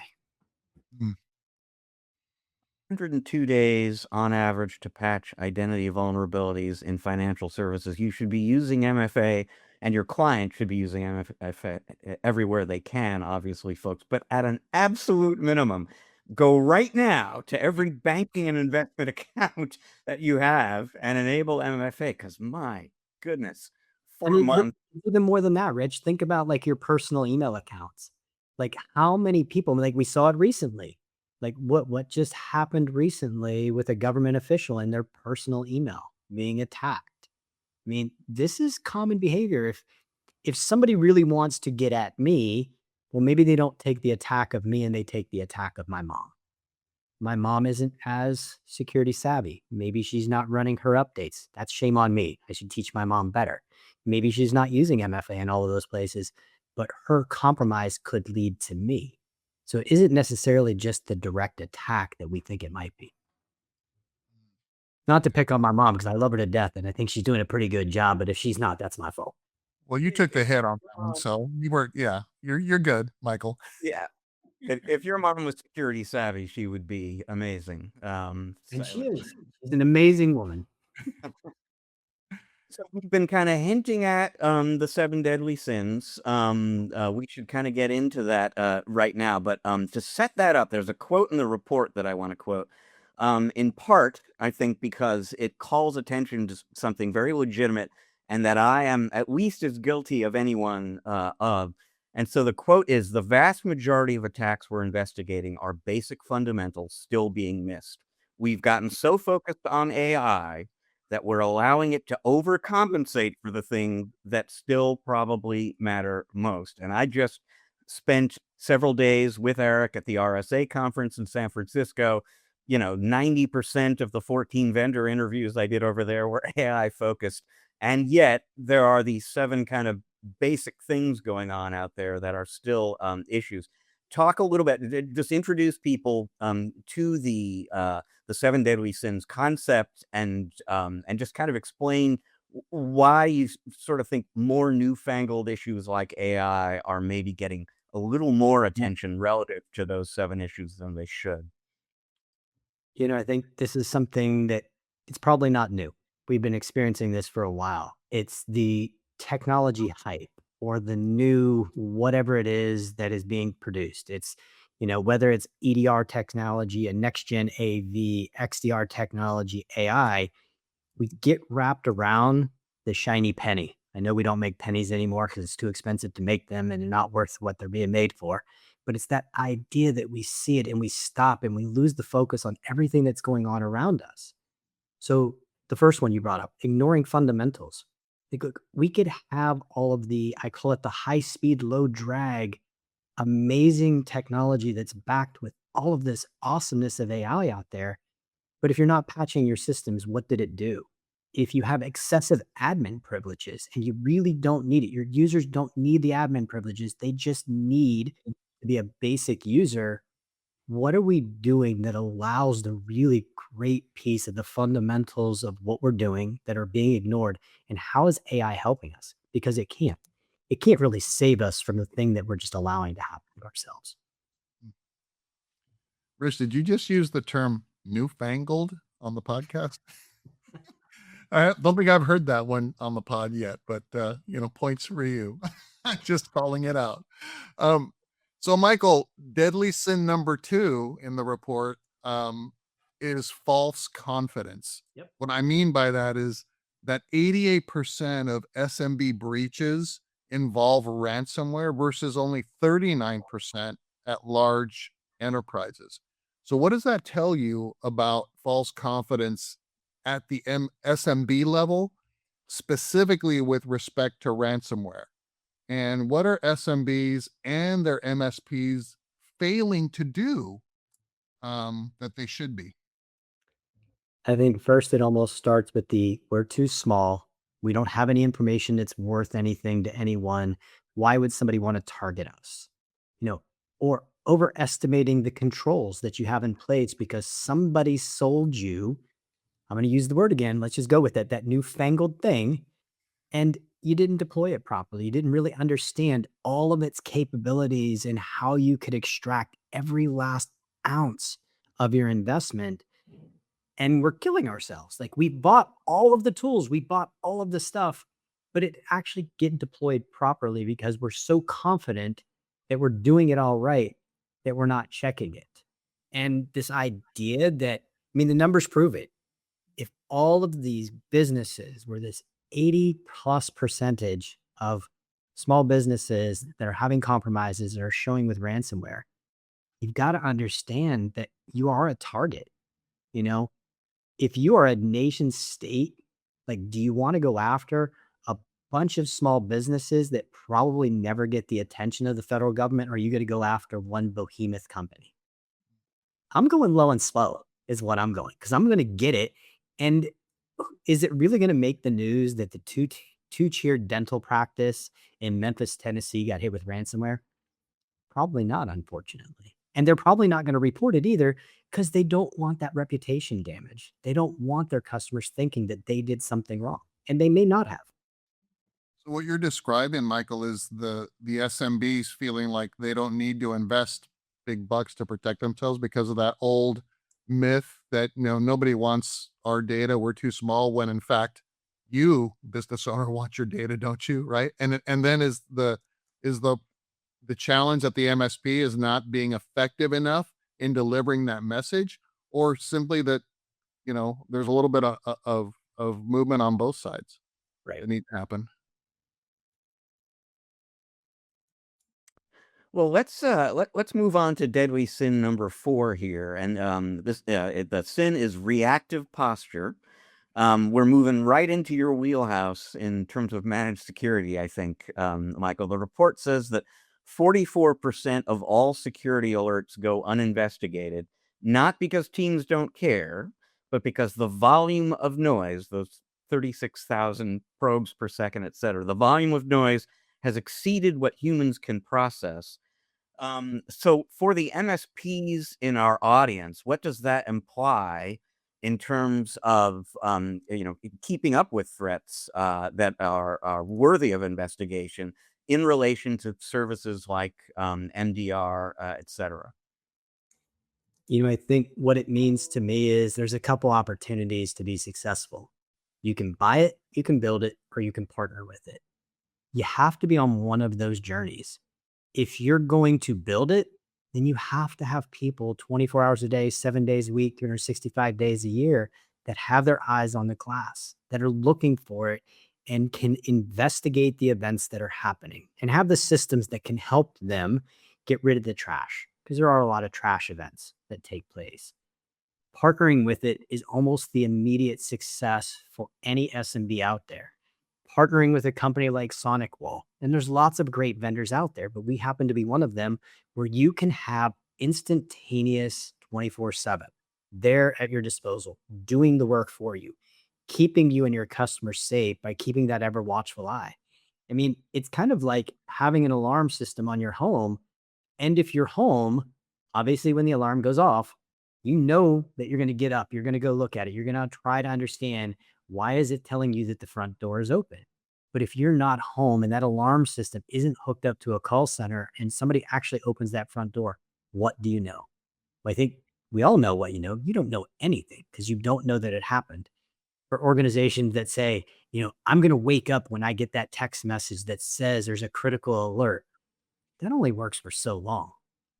102 days on average to patch identity vulnerabilities in financial services. You should be using MFA, and your client should be using MFA everywhere they can, obviously, folks. But at an absolute minimum, go right now to every banking and investment account that you have and enable MFA, because my goodness, I 4 mean, months. even more than that, Rich, think about like your personal email accounts. Like how many people, like we saw it recently, like what just happened recently with a government official and their personal email being attacked. I mean, this is common behavior. If somebody really wants to get at me, well, maybe they don't take the attack of me and they take the attack of my mom. My mom isn't as security savvy. Maybe she's not running her updates. That's shame on me. I should teach my mom better. Maybe she's not using MFA in all of those places, but her compromise could lead to me. So it isn't necessarily just the direct attack that we think it might be. Not to pick on my mom because I love her to death and I think she's doing a pretty good job, but if she's not, that's my fault. Well, you took the hit on that one, so you were, yeah, you're good, Michael. Yeah. If your mom was security savvy, she would be amazing. And she is. She's an amazing woman. So we've been kind of hinting at the 7 deadly sins. We should kind of get into that right now. But to set that up, there's a quote in the report that I want to quote. In part, I think because it calls attention to something very legitimate and that I am at least as guilty of anyone of. And so the quote is, "The vast majority of attacks we're investigating are basic fundamentals still being missed. We've gotten so focused on AI that we're allowing it to overcompensate for the thing that still probably matter most." And I just spent several days with Eric at the RSA conference in San Francisco. 90% of the 14 vendor interviews I did over there were AI focused. And yet there are these 7 kind of basic things going on out there that are still issues. Talk a little bit, just introduce people to the 7 deadly sins concept, and just kind of explain why you sort of think more newfangled issues like AI are maybe getting a little more attention relative to those 7 issues than they should. I think this is something that it's probably not new. We've been experiencing this for a while. It's the technology hype or the new whatever it is that is being produced. It's, whether it's EDR technology, a next gen AV, XDR technology, AI, we get wrapped around the shiny penny. I know we don't make pennies anymore because it's too expensive to make them and they're not worth what they're being made for. But it's that idea that we see it and we stop and we lose the focus on everything that's going on around us. So the first one you brought up, ignoring fundamentals. Like, look, we could have all of the, I call it the high speed, low drag, amazing technology that's backed with all of this awesomeness of AI out there. But if you're not patching your systems, what did it do? If you have excessive admin privileges and you really don't need it, your users don't need the admin privileges, they just need to be a basic user. What are we doing that allows the really great piece of the fundamentals of what we're doing that are being ignored? And how is AI helping us? Because it can't. It can't really save us from the thing that we're just allowing to happen to ourselves. Rich, did you just use the term newfangled on the podcast? I don't think I've heard that one on the pod yet, but points for you. Just calling it out. So Michael, deadly sin number 2 in the report is false confidence. Yep. What I mean by that is that 88% of SMB breaches involve ransomware versus only 39% at large enterprises. So what does that tell you about false confidence at the SMB level, specifically with respect to ransomware? And what are SMBs and their MSPs failing to do that they should be? I think first it almost starts with we're too small. We don't have any information that's worth anything to anyone. Why would somebody want to target us? You know, or overestimating the controls that you have in place because somebody sold you. I'm going to use the word again. Let's just go with it. That newfangled thing. And you didn't deploy it properly. You didn't really understand all of its capabilities and how you could extract every last ounce of your investment, and we're killing ourselves. Like, we bought all of the tools, we bought all of the stuff, but it actually get deployed properly because we're so confident that we're doing it all right that we're not checking it. And this idea that, I mean, the numbers prove it. If all of these businesses were this 80 plus percentage of small businesses that are having compromises that are showing with ransomware, you've got to understand that you are a target. You know, if you are a nation state, like, do you want to go after a bunch of small businesses that probably never get the attention of the federal government? Or are you going to go after one behemoth company? I'm going low and slow is what I'm going, because I'm going to get it. And is it really going to make the news that the two-tiered dental practice in Memphis, Tennessee got hit with ransomware? Probably not, unfortunately. And they're probably not going to report it either because they don't want that reputation damage. They don't want their customers thinking that they did something wrong, and they may not have. So what you're describing, Michael, is the SMBs feeling like they don't need to invest big bucks to protect themselves because of that old myth that, nobody wants our data, we're too small, when in fact you, business owner, want your data, don't you? Right. And then is the challenge that the MSP is not being effective enough in delivering that message, or simply that, there's a little bit of movement on both sides Right. that need to happen. Well, let's move on to deadly sin number 4 here, and the sin is reactive posture. We're moving right into your wheelhouse in terms of managed security, I think, Michael. The report says that 44% of all security alerts go uninvestigated, not because teams don't care, but because the volume of noise, those 36,000 probes per second, et cetera, the volume of noise has exceeded what humans can process. So for the MSPs in our audience, what does that imply in terms of keeping up with threats that are worthy of investigation in relation to services like MDR, et cetera? I think what it means to me is there's a couple opportunities to be successful. You can buy it, you can build it, or you can partner with it. You have to be on one of those journeys. If you're going to build it, then you have to have people 24 hours a day, 7 days a week, 365 days a year that have their eyes on the glass, that are looking for it and can investigate the events that are happening and have the systems that can help them get rid of the trash, because there are a lot of trash events that take place. Partnering with it is almost the immediate success for any SMB out there. Partnering with a company like SonicWall, and there's lots of great vendors out there, but we happen to be one of them, where you can have instantaneous 24/7 there at your disposal, doing the work for you, keeping you and your customers safe by keeping that ever watchful eye. I mean, it's kind of like having an alarm system on your home. And if you're home, obviously when the alarm goes off, you know that you're going to get up, you're going to go look at it, you're going to try to understand, why is it telling you that the front door is open? But if you're not home and that alarm system isn't hooked up to a call center and somebody actually opens that front door, what do you know? Well, I think we all know what you know. You don't know anything because you don't know that it happened. For organizations that say, I'm going to wake up when I get that text message that says there's a critical alert, that only works for so long.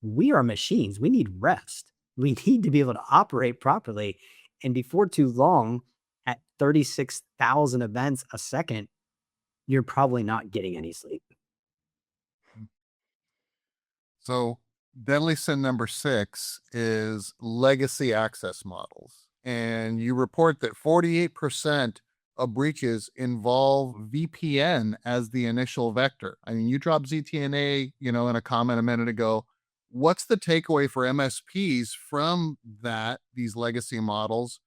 We are machines. We need rest. We need to be able to operate properly. And before too long, at 36,000 events a second, you're probably not getting any sleep. So deadly sin number 6 is legacy access models. And you report that 48% of breaches involve VPN as the initial vector. I mean, you dropped ZTNA, in a comment a minute ago. what's the takeaway for MSPs from these legacy models?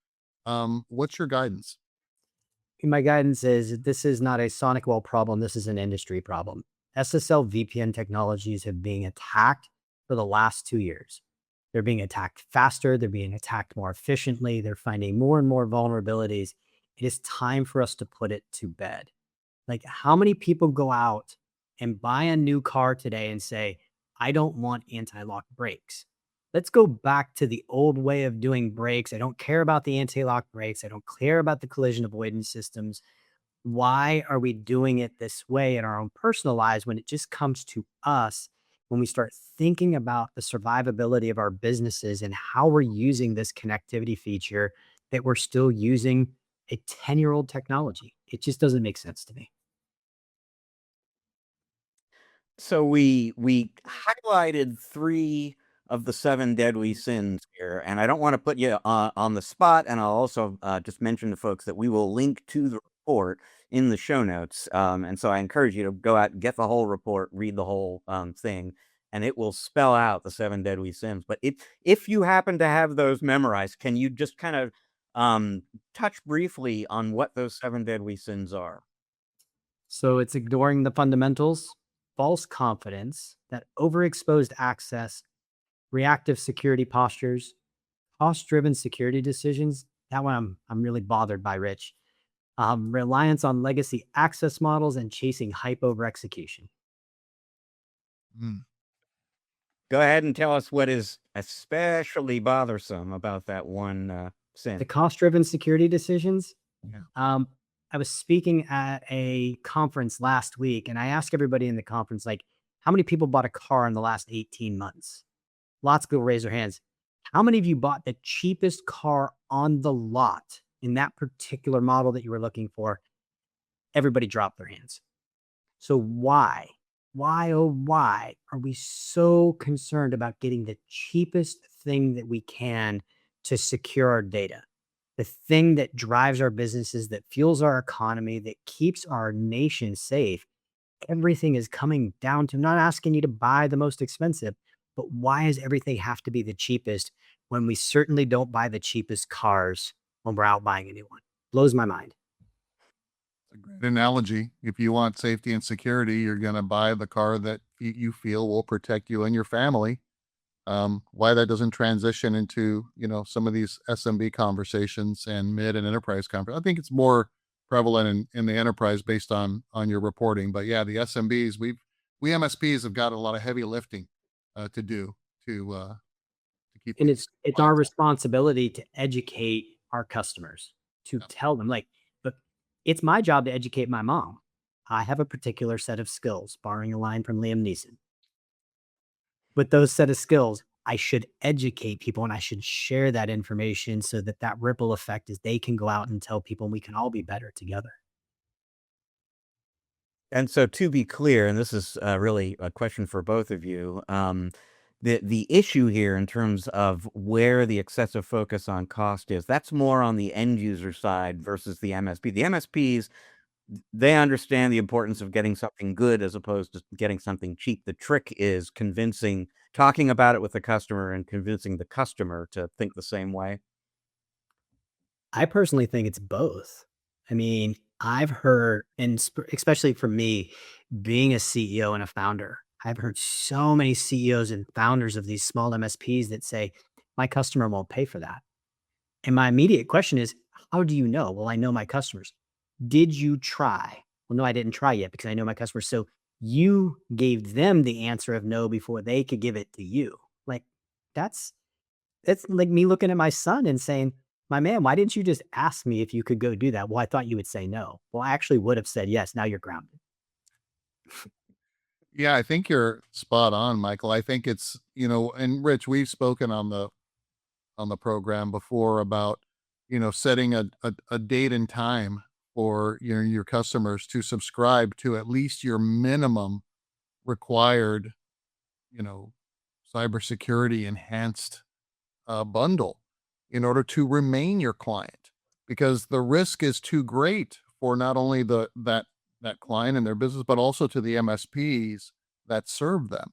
What's your guidance? My guidance is this is not a SonicWall problem. This is an industry problem. SSL VPN technologies have been attacked for the last 2 years. They're being attacked faster. They're being attacked more efficiently. They're finding more and more vulnerabilities. It is time for us to put it to bed. Like, how many people go out and buy a new car today and say, I don't want anti-lock brakes? Let's go back to the old way of doing brakes. I don't care about the anti-lock brakes. I don't care about the collision avoidance systems. Why are we doing it this way in our own personal lives when it just comes to us? When we start thinking about the survivability of our businesses and how we're using this connectivity feature, that we're still using a 10-year-old technology. It just doesn't make sense to me. So we highlighted 3 of the 7 deadly sins here, and I don't wanna put you on the spot, and I'll also, just mention to folks that we will link to the report in the show notes, and so I encourage you to go out and get the whole report, read the whole, thing, and it will spell out the 7 deadly sins. But if you happen to have those memorized, can you just kind of, touch briefly on what those 7 deadly sins are? So it's ignoring the fundamentals, false confidence, that overexposed access, reactive security postures, cost-driven security decisions. That one I'm really bothered by, Rich. Reliance on legacy access models and chasing hype over execution. Mm, Go ahead and tell us what is especially bothersome about that one, The sin. cost-driven security decisions. yeah. Um, I was speaking at a conference last week, and I asked everybody in the conference, like, how many people bought a car in the last 18 months? Lots go raise their hands. How many of you bought the cheapest car on the lot in that particular model that you were looking for? Everybody dropped their hands. So why are we so concerned about getting the cheapest thing that we can to secure our data? The thing that drives our businesses, that fuels our economy, that keeps our nation safe. Everything is coming down to, not asking you to buy the most expensive, but why does everything have to be the cheapest when we certainly don't buy the cheapest cars when we're out buying a new one? Blows my mind. It's a great analogy. If you want safety and security, you're going to buy the car that you feel will protect you and your family. Why that doesn't transition into, some of these SMB conversations and mid and enterprise conference. I think it's more prevalent in the enterprise based on your reporting. But yeah, the SMBs, we MSPs have got a lot of heavy lifting to do to keep And these it's our clients. responsibility to educate our customers, to Yeah. tell them, like, but it's my job to educate my mom. I have a particular set of skills, borrowing a line from Liam Neeson. With those set of skills, I should educate people and I should share that information so that that ripple effect is they can go out and tell people and we can all be better together. And so to be clear, and this is, really a question for both of you, the issue here in terms of where the excessive focus on cost is, that's more on the end user side versus the MSP. The MSPs, they understand the importance of getting something good as opposed to getting something cheap. The trick is talking about it with the customer and convincing the customer to think the same way. I personally think it's both. I mean, I've heard, and especially for me, being a CEO and a founder, I've heard so many CEOs and founders of these small MSPs that say, my customer won't pay for that. And my immediate question is, how do you know? Well, I know my customers. Did you try? Well, no, I didn't try yet because I know my customers. So you gave them the answer of no before they could give it to you. Like, that's it's like me looking at my son and saying, "My man, why didn't you just ask me if you could go do that?" "Well, I thought you would say no." "Well, I actually would have said yes. Now you're grounded." Yeah, I think you're spot on, Michael. I think it's, and Rich, we've spoken on the program before about, setting a date and time for your customers to subscribe to at least your minimum required, you know, cybersecurity enhanced bundle in order to remain your client, because the risk is too great for not only that client and their business, but also to the MSPs that serve them.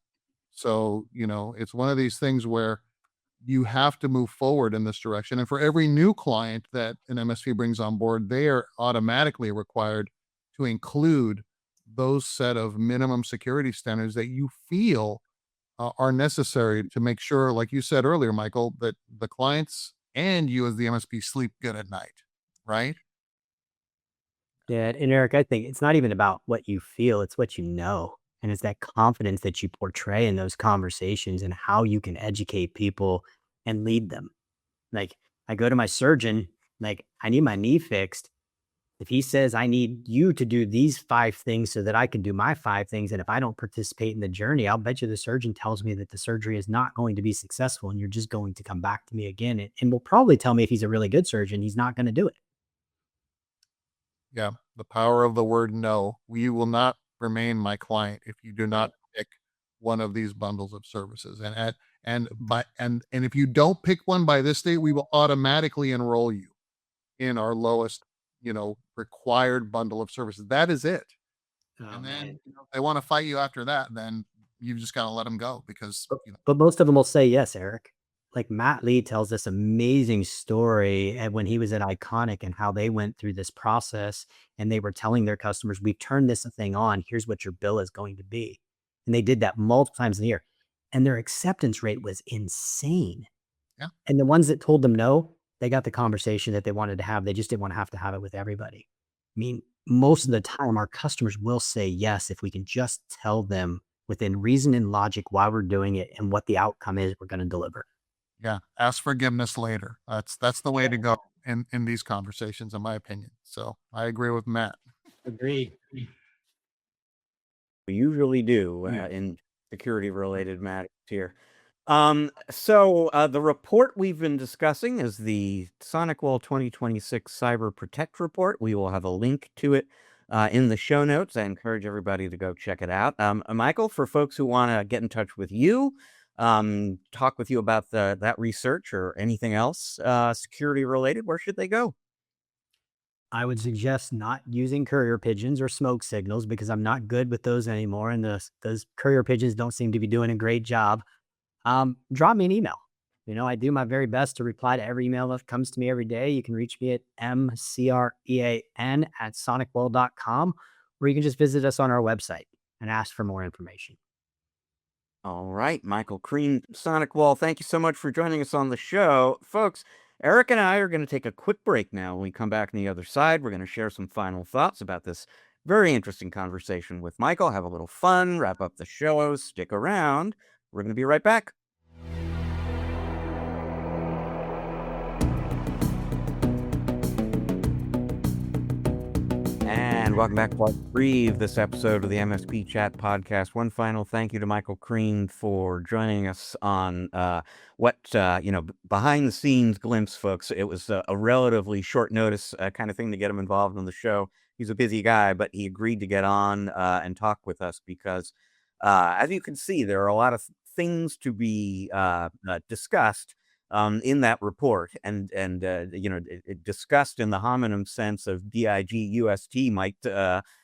So, it's one of these things where you have to move forward in this direction. And for every new client that an MSP brings on board, they are automatically required to include those set of minimum security standards that you feel are necessary to make sure, like you said earlier, Michael, that the clients and you as the MSP sleep good at night, right? Yeah, and Eric, I think it's not even about what you feel, it's what you know. And it's that confidence that you portray in those conversations and how you can educate people and lead them. Like, I go to my surgeon, like, I need my knee fixed. If he says, I need you to do these 5 things so that I can do my 5 things, and if I don't participate in the journey, I'll bet you the surgeon tells me that the surgery is not going to be successful and you're just going to come back to me again. And will probably tell me if he's a really good surgeon, he's not going to do it. Yeah. The power of the word no. You will not remain my client if you do not pick one of these bundles of services. And if you don't pick one by this date, we will automatically enroll you in our lowest, required bundle of services. That is it. Oh, And man. then if they want to fight you after that, then you've just got to let them go because, But most of them will say yes, Eric. Like Matt Lee tells this amazing story and when he was at Iconic and how they went through this process and they were telling their customers, we've turned this thing on. Here's what your bill is going to be. And they did that multiple times a year. And their acceptance rate was insane. yeah. And the ones that told them no, they got the conversation that they wanted to have. They just didn't want to have it with everybody. I mean, most of the time, our customers will say yes if we can just tell them within reason and logic why we're doing it and what the outcome is we're going to deliver. Yeah. Ask forgiveness later. That's the way to go in these conversations, in my opinion. So I agree with Matt. Agreed. We usually do Yeah. in security related matters here. The report we've been discussing is the SonicWall 2026 Cyber Protect report. We will have a link to it in the show notes. I encourage everybody to go check it out. Michael, for folks who want to get in touch with you, talk with you about that research or anything else security related, where should they go? I would suggest not using courier pigeons or smoke signals because I'm not good with those anymore. And those courier pigeons don't seem to be doing a great job. Drop me an email. I do my very best to reply to every email that comes to me every day. You can reach me at mcrean@sonicwall.com, or you can just visit us on our website and ask for more information. All right, Michael Crean, SonicWall, thank you so much for joining us on the show. Folks, Eric and I are going to take a quick break now. When we come back on the other side, we're going to share some final thoughts about this very interesting conversation with Michael, have a little fun, wrap up the show, stick around. We're going to be right back. And welcome back to Part 3 of this episode of the MSP Chat Podcast. One final thank you to Michael Crean for joining us on behind the scenes glimpse, folks. It was a relatively short notice kind of thing to get him involved in the show. He's a busy guy, but he agreed to get on and talk with us because, as you can see, there are a lot of things to be discussed in that report, and it discussed in the homonym sense of DIGUST might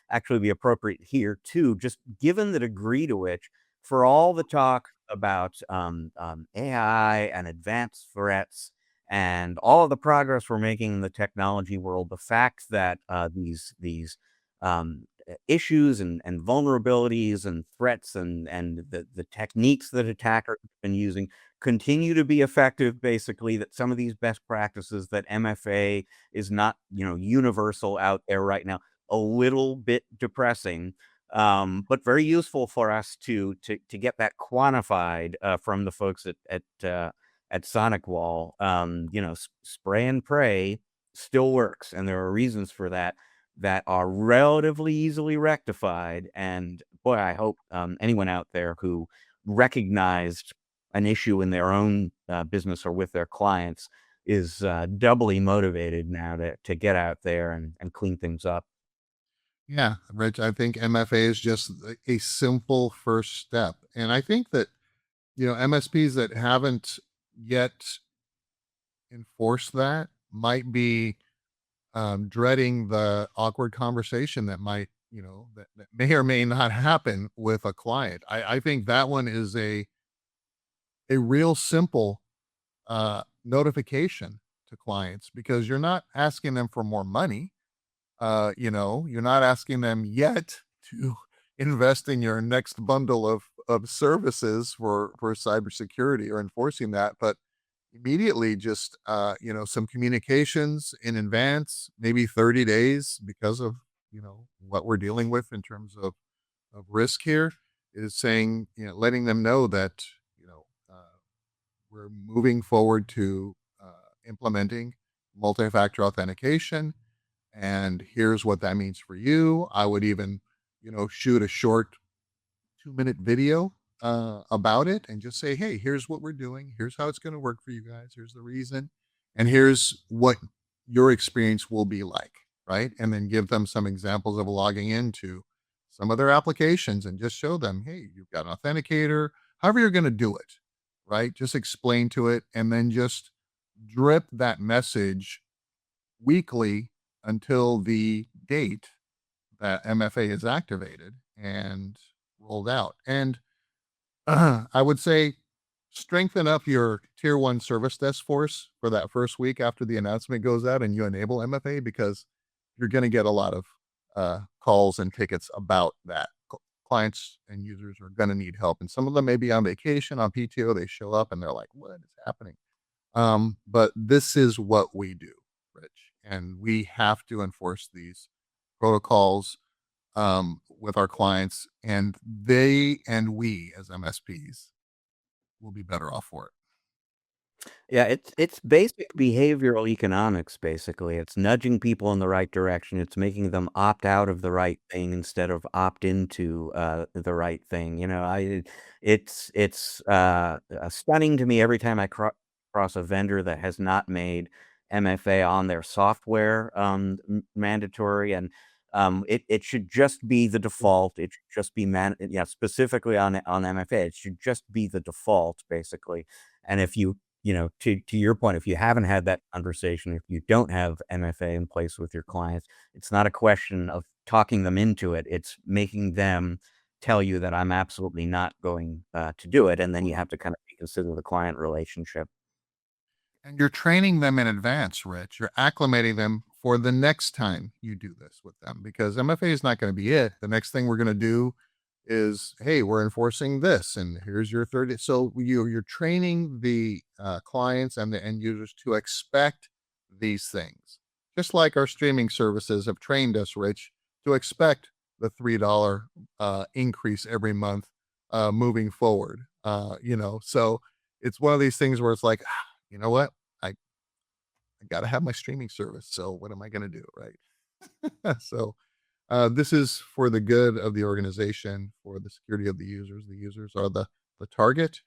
actually be appropriate here too, just given the degree to which, for all the talk about AI and advanced threats and all of the progress we're making in the technology world, the fact that these issues and vulnerabilities and threats and the techniques that attackers have been using continue to be effective, basically, that some of these best practices, that MFA is not, universal out there right now, a little bit depressing, but very useful for us to get that quantified from the folks at SonicWall. Spray and pray still works, and there are reasons for that are relatively easily rectified. And boy, I hope anyone out there who recognized an issue in their own business or with their clients is doubly motivated now to get out there and clean things up. Yeah, Rich, I think MFA is just a simple first step. And I think that, MSPs that haven't yet enforced that might be dreading the awkward conversation that might, that may or may not happen with a client. I think that one is a real simple notification to clients, because you're not asking them for more money. You're not asking them yet to invest in your next bundle of services for cybersecurity or enforcing that, but immediately just some communications in advance, maybe 30 days, because of what we're dealing with in terms of risk here, is saying, letting them know that we're moving forward to implementing multi-factor authentication, and here's what that means for you. I would even shoot a short 2-minute video about it, and just say, hey, here's what we're doing, here's how it's going to work for you guys, here's the reason, and here's what your experience will be like, right? And then give them some examples of logging into some of their applications, and just show them, hey, you've got an authenticator, however you're going to do it, right? Just explain to it, and then just drip that message weekly until the date that MFA is activated and rolled out. And I would say strengthen up your tier one service desk force for that first week after the announcement goes out and you enable MFA, because you're going to get a lot of calls and tickets about that. Clients and users are going to need help, and some of them may be on vacation, on PTO. They show up and they're like, what is happening? But this is what we do, Rich, and we have to enforce these protocols with our clients, and they and we as MSPs will be better off for it. Yeah, it's basic behavioral economics, basically. It's nudging people in the right direction. It's making them opt out of the right thing instead of opt into the right thing. It's stunning to me every time I cross a vendor that has not made MFA on their software mandatory, and it should just be the default. It should just be specifically on MFA. It should just be the default, basically. And if to your point, if you haven't had that conversation, if you don't have MFA in place with your clients, it's not a question of talking them into it. It's making them tell you that I'm absolutely not going to do it. And then you have to kind of reconsider the client relationship. And you're training them in advance, Rich. You're acclimating them for the next time you do this with them, because MFA is not going to be it. The next thing we're going to do is, hey, we're enforcing this, and here's your 30. So you're training the clients and the end users to expect these things, just like our streaming services have trained us, Rich, to expect the $3 increase every month moving forward. So it's one of these things where it's like, you know what, I got to have my streaming service, so what am I going to do, right? So this is for the good of the organization, for the security of the users. The users are the target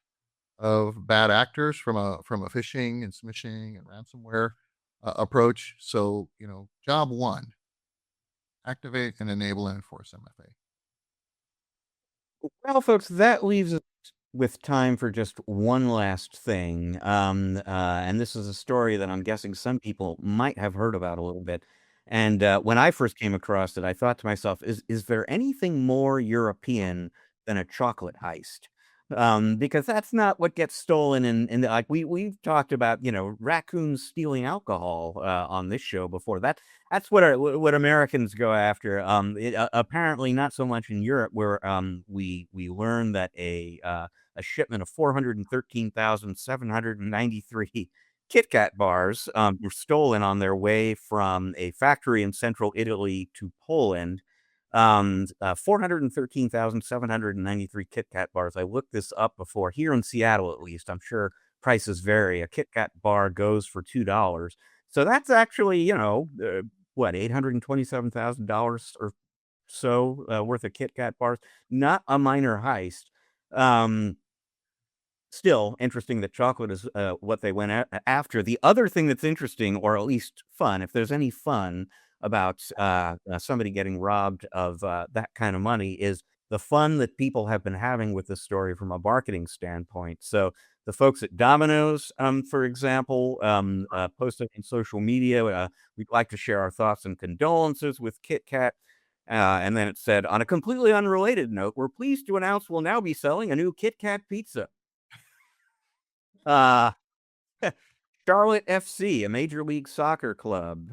of bad actors from a phishing and smishing and ransomware approach. So, job one, activate and enable and enforce MFA. Well, folks, that leaves us with time for just one last thing. And this is a story that I'm guessing some people might have heard about a little bit. And when I first came across it, I thought to myself, is there anything more European than a chocolate heist? Because that's not what gets stolen like we've talked about, raccoons stealing alcohol on this show before. That's what Americans go after. Apparently not so much in Europe, where we learned that a shipment of 413,793 Kit Kat bars were stolen on their way from a factory in central Italy to Poland. 413,793 Kit Kat bars. I looked this up before. Here in Seattle, at least, I'm sure prices vary. A Kit Kat bar goes for $2. So that's actually, $827,000 or so worth of Kit Kat bars. Not a minor heist. Still interesting that chocolate is what they went after. The other thing that's interesting, or at least fun, if there's any fun about somebody getting robbed of that kind of money, is the fun that people have been having with this story from a marketing standpoint. So the folks at Domino's, for example, posted on social media, we'd like to share our thoughts and condolences with Kit Kat. And then it said, on a completely unrelated note, we're pleased to announce we'll now be selling a new Kit Kat pizza. Charlotte FC, a Major League Soccer club,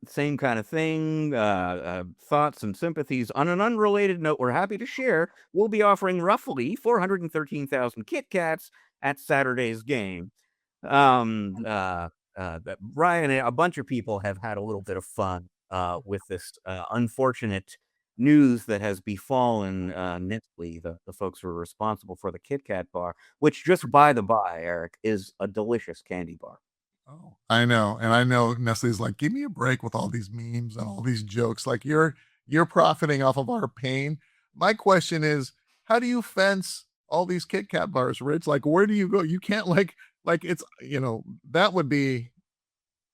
same kind of thing, thoughts and sympathies. On an unrelated note, we're happy to share we'll be offering roughly 413,000 Kit Kats at Saturday's game. Ryan, a bunch of people have had a little bit of fun with this unfortunate news that has befallen Nestle, the folks who are responsible for the Kit Kat bar, which, just by the by, Eric, is a delicious candy bar. Oh, I know. And I know Nestle's like, give me a break with all these memes and all these jokes. Like you're profiting off of our pain. My question is, how do you fence all these Kit Kat bars, Rich? Like, where do you go? You can't like it's, that would be,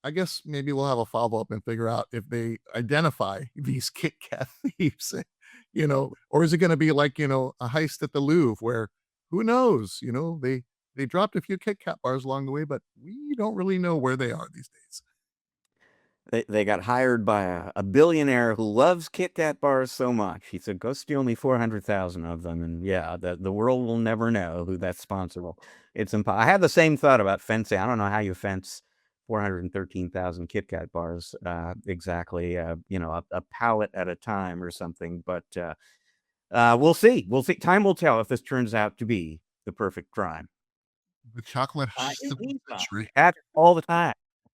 I guess maybe we'll have a follow-up and figure out if they identify these Kit Kat thieves, or is it going to be like, a heist at the Louvre where who knows, they dropped a few Kit Kat bars along the way, but we don't really know where they are these days. They got hired by a billionaire who loves Kit Kat bars so much. He said, go steal me 400,000 of them. And yeah, the world will never know who that's sponsorable. I had the same thought about fencing. I don't know how you fence 413,000 Kit Kat bars exactly, a pallet at a time or something. But we'll see. Time will tell if this turns out to be the perfect crime. The chocolate heist of the century. All the time.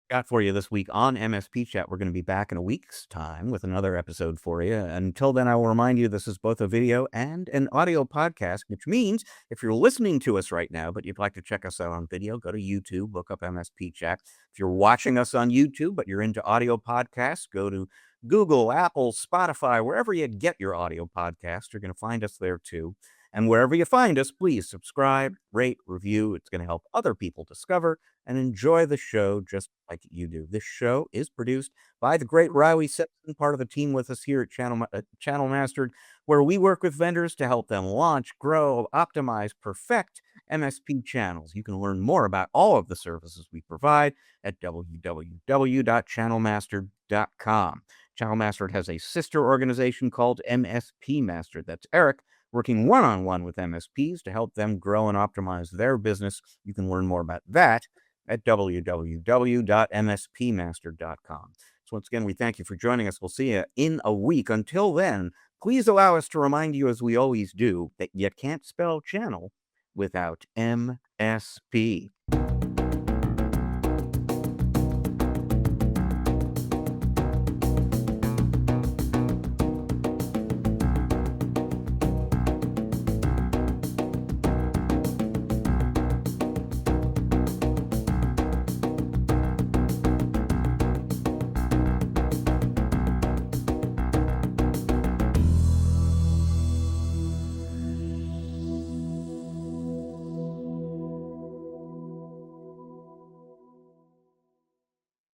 Got for you this week on MSP Chat. We're going to be back in a week's time with another episode for you. Until then, I will remind you this is both a video and an audio podcast, which means if you're listening to us right now, but you'd like to check us out on video, go to YouTube, look up MSP Chat. If you're watching us on YouTube, but you're into audio podcasts, go to Google, Apple, Spotify, wherever you get your audio podcast. You're going to find us there too. And wherever you find us, please subscribe, rate, review. It's going to help other people discover and enjoy the show just like you do. This show is produced by the great Riley Simpson, part of the team with us here at Channel Mastered, where we work with vendors to help them launch, grow, optimize, perfect MSP channels. You can learn more about all of the services we provide at www.channelmastered.com. Channel Mastered has a sister organization called MSP Mastered. That's Eric, working one-on-one with MSPs to help them grow and optimize their business. You can learn more about that at www.mspmaster.com. So once again, we thank you for joining us. We'll see you in a week. Until then, please allow us to remind you, as we always do, that you can't spell channel without MSP.